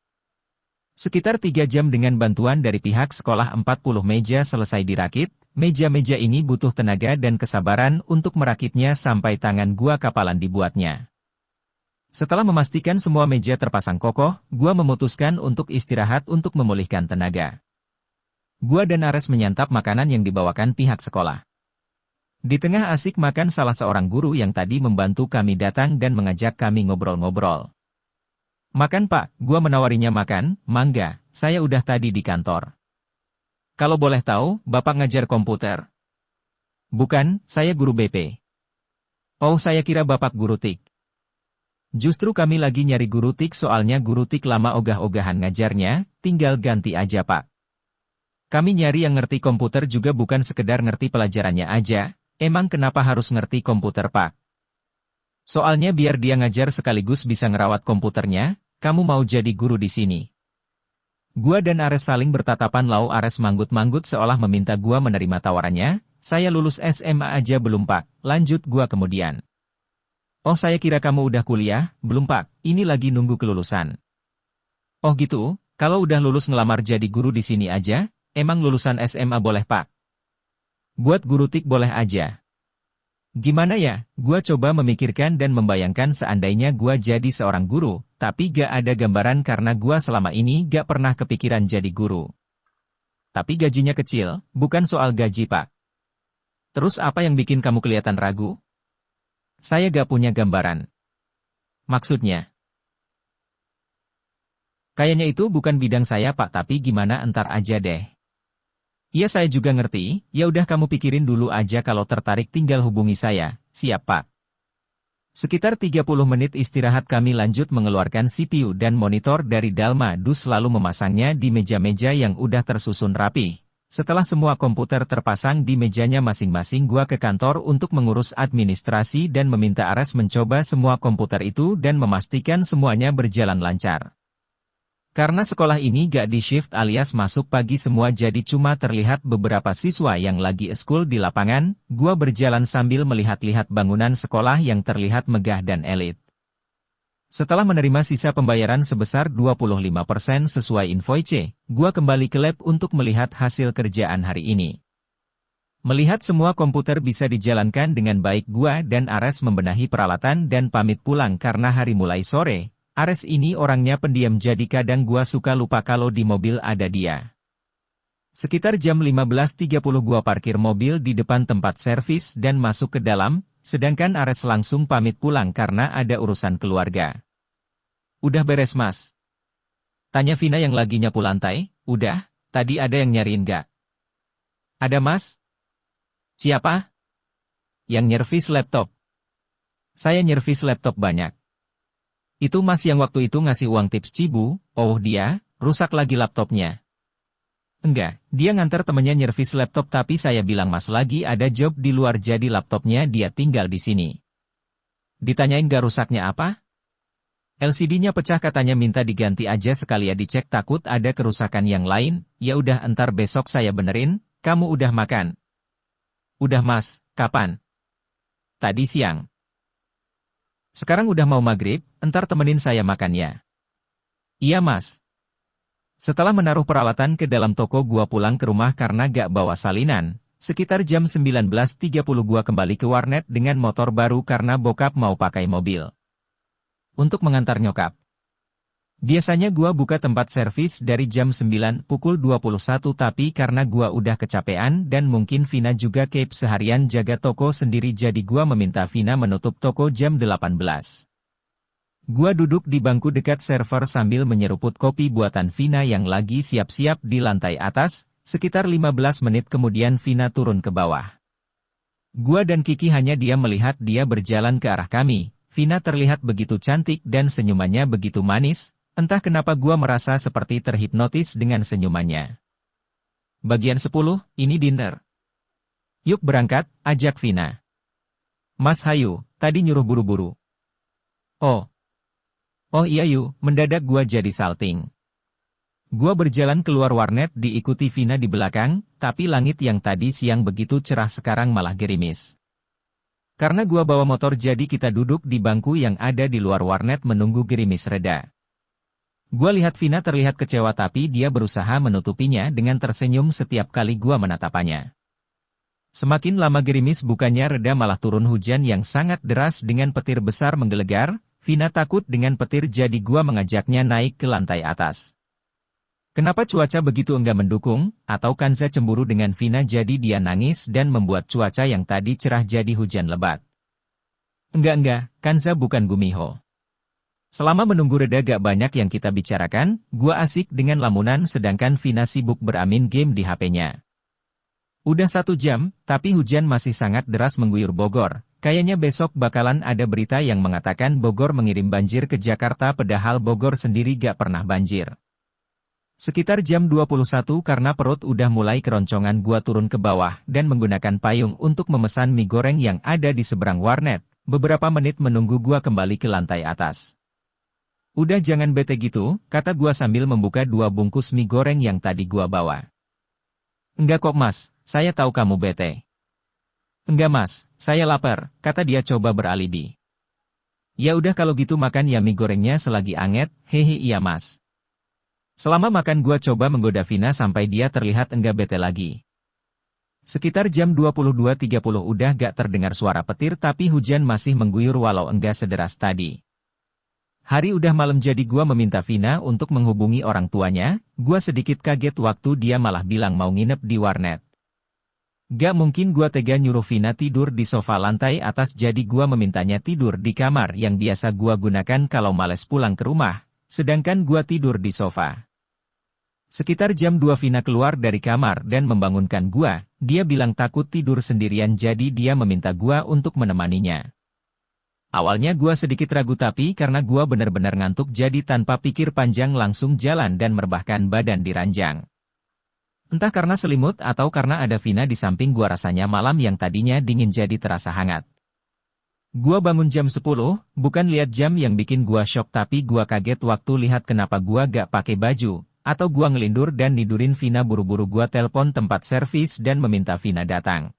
Sekitar 3 jam dengan bantuan dari pihak sekolah 40 meja selesai dirakit. Meja-meja ini butuh tenaga dan kesabaran untuk merakitnya sampai tangan gua kapalan dibuatnya. Setelah memastikan semua meja terpasang kokoh, gua memutuskan untuk istirahat untuk memulihkan tenaga. Gua dan Ares menyantap makanan yang dibawakan pihak sekolah. Di tengah asik makan, salah seorang guru yang tadi membantu kami datang dan mengajak kami ngobrol-ngobrol. "Makan Pak," gua menawarinya. "Makan, mangga, saya udah tadi di kantor." "Kalau boleh tahu, Bapak ngajar komputer?" "Bukan, saya guru BP." "Oh, saya kira Bapak guru TIK." "Justru kami lagi nyari guru TIK, soalnya guru TIK lama ogah-ogahan ngajarnya, tinggal ganti aja Pak." "Kami nyari yang ngerti komputer juga, bukan sekedar ngerti pelajarannya aja." "Emang kenapa harus ngerti komputer Pak?" "Soalnya biar dia ngajar sekaligus bisa ngerawat komputernya." "Kamu mau jadi guru di sini?" Gua dan Ares saling bertatapan lalu Ares manggut-manggut seolah meminta gua menerima tawarannya. "Saya lulus SMA aja belum Pak," lanjut gua kemudian. "Oh, saya kira kamu udah kuliah." "Belum Pak, ini lagi nunggu kelulusan." "Oh gitu, kalau udah lulus ngelamar jadi guru di sini aja." "Emang lulusan SMA boleh Pak?" "Buat guru TIK boleh aja." "Gimana ya?" Gua coba memikirkan dan membayangkan seandainya gua jadi seorang guru, tapi gak ada gambaran karena gua selama ini gak pernah kepikiran jadi guru. "Tapi gajinya kecil." "Bukan soal gaji Pak." "Terus apa yang bikin kamu kelihatan ragu?" "Saya gak punya gambaran." "Maksudnya?" "Kayaknya itu bukan bidang saya Pak, tapi gimana entar aja deh." "Iya saya juga ngerti, ya udah kamu pikirin dulu aja, kalau tertarik tinggal hubungi saya." Siap Pak. Sekitar 30 menit istirahat kami lanjut mengeluarkan CPU dan monitor dari Dalma Dus lalu memasangnya di meja-meja yang udah tersusun rapi. Setelah semua komputer terpasang di mejanya masing-masing gua ke kantor untuk mengurus administrasi dan meminta Ares mencoba semua komputer itu dan memastikan semuanya berjalan lancar. Karena sekolah ini gak di shift alias masuk pagi semua jadi cuma terlihat beberapa siswa yang lagi eskul di lapangan, gua berjalan sambil melihat-lihat bangunan sekolah yang terlihat megah dan elit. Setelah menerima sisa pembayaran sebesar 25% sesuai invoice, gua kembali ke lab untuk melihat hasil kerjaan hari ini. Melihat semua komputer bisa dijalankan dengan baik gua dan Ares membenahi peralatan dan pamit pulang karena hari mulai sore. Ares ini orangnya pendiam jadi kadang gua suka lupa kalau di mobil ada dia. Sekitar jam 15.30 gua parkir mobil di depan tempat servis dan masuk ke dalam, sedangkan Ares langsung pamit pulang karena ada urusan keluarga. Udah beres Mas? Tanya Vina yang lagi nyapu lantai. Udah, tadi ada yang nyariin gak? Ada Mas? Siapa? Yang nyervis laptop. Saya nyervis laptop banyak. Itu Mas yang waktu itu ngasih uang tips Cibu, oh dia, rusak lagi laptopnya. Enggak, dia nganter temennya nyervis laptop tapi saya bilang Mas lagi ada job di luar jadi laptopnya dia tinggal di sini. Ditanyain gak rusaknya apa? LCD-nya pecah katanya minta diganti aja sekalian dicek takut ada kerusakan yang lain, ya udah entar besok saya benerin, kamu udah makan? Udah Mas, kapan? Tadi siang. Sekarang udah mau maghrib, entar temenin saya makan ya. Iya Mas. Setelah menaruh peralatan ke dalam toko gua pulang ke rumah karena gak bawa salinan. Sekitar jam 19.30 gua kembali ke warnet dengan motor baru karena bokap mau pakai mobil. Untuk mengantar nyokap. Biasanya gua buka tempat servis dari jam 9 pukul 21 tapi karena gua udah kecapean dan mungkin Vina juga keep seharian jaga toko sendiri jadi gua meminta Vina menutup toko jam 18. Gua duduk di bangku dekat server sambil menyeruput kopi buatan Vina yang lagi siap-siap di lantai atas, sekitar 15 menit kemudian Vina turun ke bawah. Gua dan Kiki hanya diam melihat dia berjalan ke arah kami. Vina terlihat begitu cantik dan senyumannya begitu manis. Entah kenapa gua merasa seperti terhipnotis dengan senyumannya. Bagian 10, ini dinner. Yuk berangkat, ajak Vina. Mas Hayu, tadi nyuruh buru-buru. Oh iya yuk, mendadak gua jadi salting. Gua berjalan keluar warnet diikuti Vina di belakang, tapi langit yang tadi siang begitu cerah sekarang malah gerimis. Karena gua bawa motor jadi kita duduk di bangku yang ada di luar warnet menunggu gerimis reda. Gua lihat Vina terlihat kecewa tapi dia berusaha menutupinya dengan tersenyum setiap kali gua menatapnya. Semakin lama gerimis bukannya reda malah turun hujan yang sangat deras dengan petir besar menggelegar. Vina takut dengan petir jadi gua mengajaknya naik ke lantai atas. Kenapa cuaca begitu enggak mendukung, atau Kanza cemburu dengan Vina jadi dia nangis dan membuat cuaca yang tadi cerah jadi hujan lebat. Enggak, Kanza bukan Gumiho. Selama menunggu reda gak banyak yang kita bicarakan, gua asik dengan lamunan sedangkan Vina sibuk beramin game di HP-nya. Udah 1 jam, tapi hujan masih sangat deras mengguyur Bogor. Kayaknya besok bakalan ada berita yang mengatakan Bogor mengirim banjir ke Jakarta padahal Bogor sendiri gak pernah banjir. Sekitar jam 21 karena perut udah mulai keroncongan gua turun ke bawah dan menggunakan payung untuk memesan mie goreng yang ada di seberang warnet. Beberapa menit menunggu gua kembali ke lantai atas. Udah jangan bete gitu, kata gua sambil membuka 2 bungkus mie goreng yang tadi gua bawa. Enggak kok Mas, saya tahu kamu bete. Enggak Mas, saya lapar, kata dia coba beralibi. Ya udah kalau gitu makan ya mie gorengnya selagi anget, hehe iya Mas. Selama makan gua coba menggoda Vina sampai dia terlihat enggak bete lagi. Sekitar jam 22.30 udah gak terdengar suara petir tapi hujan masih mengguyur walau enggak sederas tadi. Hari udah malam jadi gua meminta Vina untuk menghubungi orang tuanya, gua sedikit kaget waktu dia malah bilang mau nginep di warnet. Gak mungkin gua tega nyuruh Vina tidur di sofa lantai atas jadi gua memintanya tidur di kamar yang biasa gua gunakan kalau males pulang ke rumah, sedangkan gua tidur di sofa. Sekitar jam 2 Vina keluar dari kamar dan membangunkan gua. Dia bilang takut tidur sendirian jadi dia meminta gua untuk menemaninya. Awalnya gua sedikit ragu tapi karena gua benar-benar ngantuk jadi tanpa pikir panjang langsung jalan dan merebahkan badan di ranjang. Entah karena selimut atau karena ada Vina di samping gua rasanya malam yang tadinya dingin jadi terasa hangat. Gua bangun jam 10, bukan lihat jam yang bikin gua shock tapi gua kaget waktu lihat kenapa gua gak pakai baju. Atau gua ngelindur dan nidurin Vina buru-buru gua telpon tempat servis dan meminta Vina datang.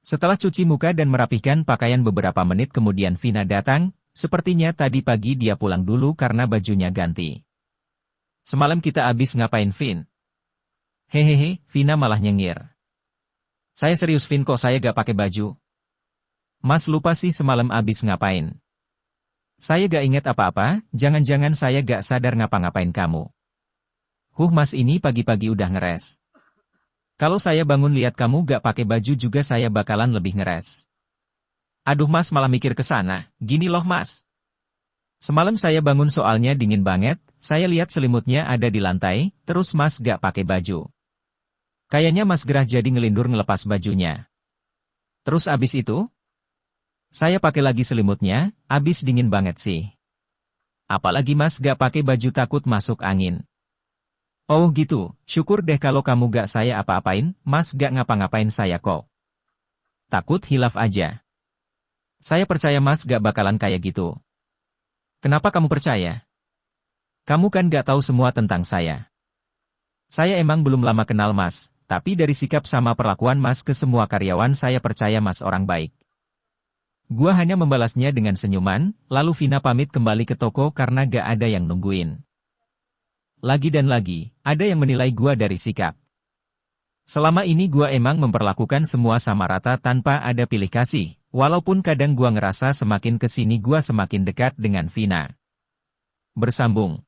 Setelah cuci muka dan merapihkan pakaian beberapa menit kemudian Vina datang, sepertinya tadi pagi dia pulang dulu karena bajunya ganti. Semalam kita abis ngapain Vin? Hehehe, Vina malah nyengir. Saya serius Vin kok saya gak pakai baju? Mas lupa sih semalam abis ngapain? Saya gak inget apa-apa, jangan-jangan saya gak sadar ngapa-ngapain kamu. Mas ini pagi-pagi udah ngeres. Kalau saya bangun lihat kamu gak pakai baju juga saya bakalan lebih ngeres. Aduh mas malah mikir ke sana, gini loh mas. Semalam saya bangun soalnya dingin banget, saya lihat selimutnya ada di lantai, terus mas gak pakai baju. Kayaknya mas gerah jadi ngelindur ngelepas bajunya. Terus abis itu? Saya pakai lagi selimutnya, abis dingin banget sih. Apalagi mas gak pakai baju takut masuk angin. Oh gitu, syukur deh kalau kamu gak saya apa-apain, mas gak ngapa-ngapain saya kok. Takut hilaf aja. Saya percaya mas gak bakalan kayak gitu. Kenapa kamu percaya? Kamu kan gak tahu semua tentang saya. Saya emang belum lama kenal mas, tapi dari sikap sama perlakuan mas ke semua karyawan saya percaya mas orang baik. Gua hanya membalasnya dengan senyuman, lalu Vina pamit kembali ke toko karena gak ada yang nungguin. Lagi dan lagi, ada yang menilai gua dari sikap. Selama ini gua emang memperlakukan semua sama rata tanpa ada pilih kasih, walaupun kadang gua ngerasa semakin kesini gua semakin dekat dengan Vina. Bersambung.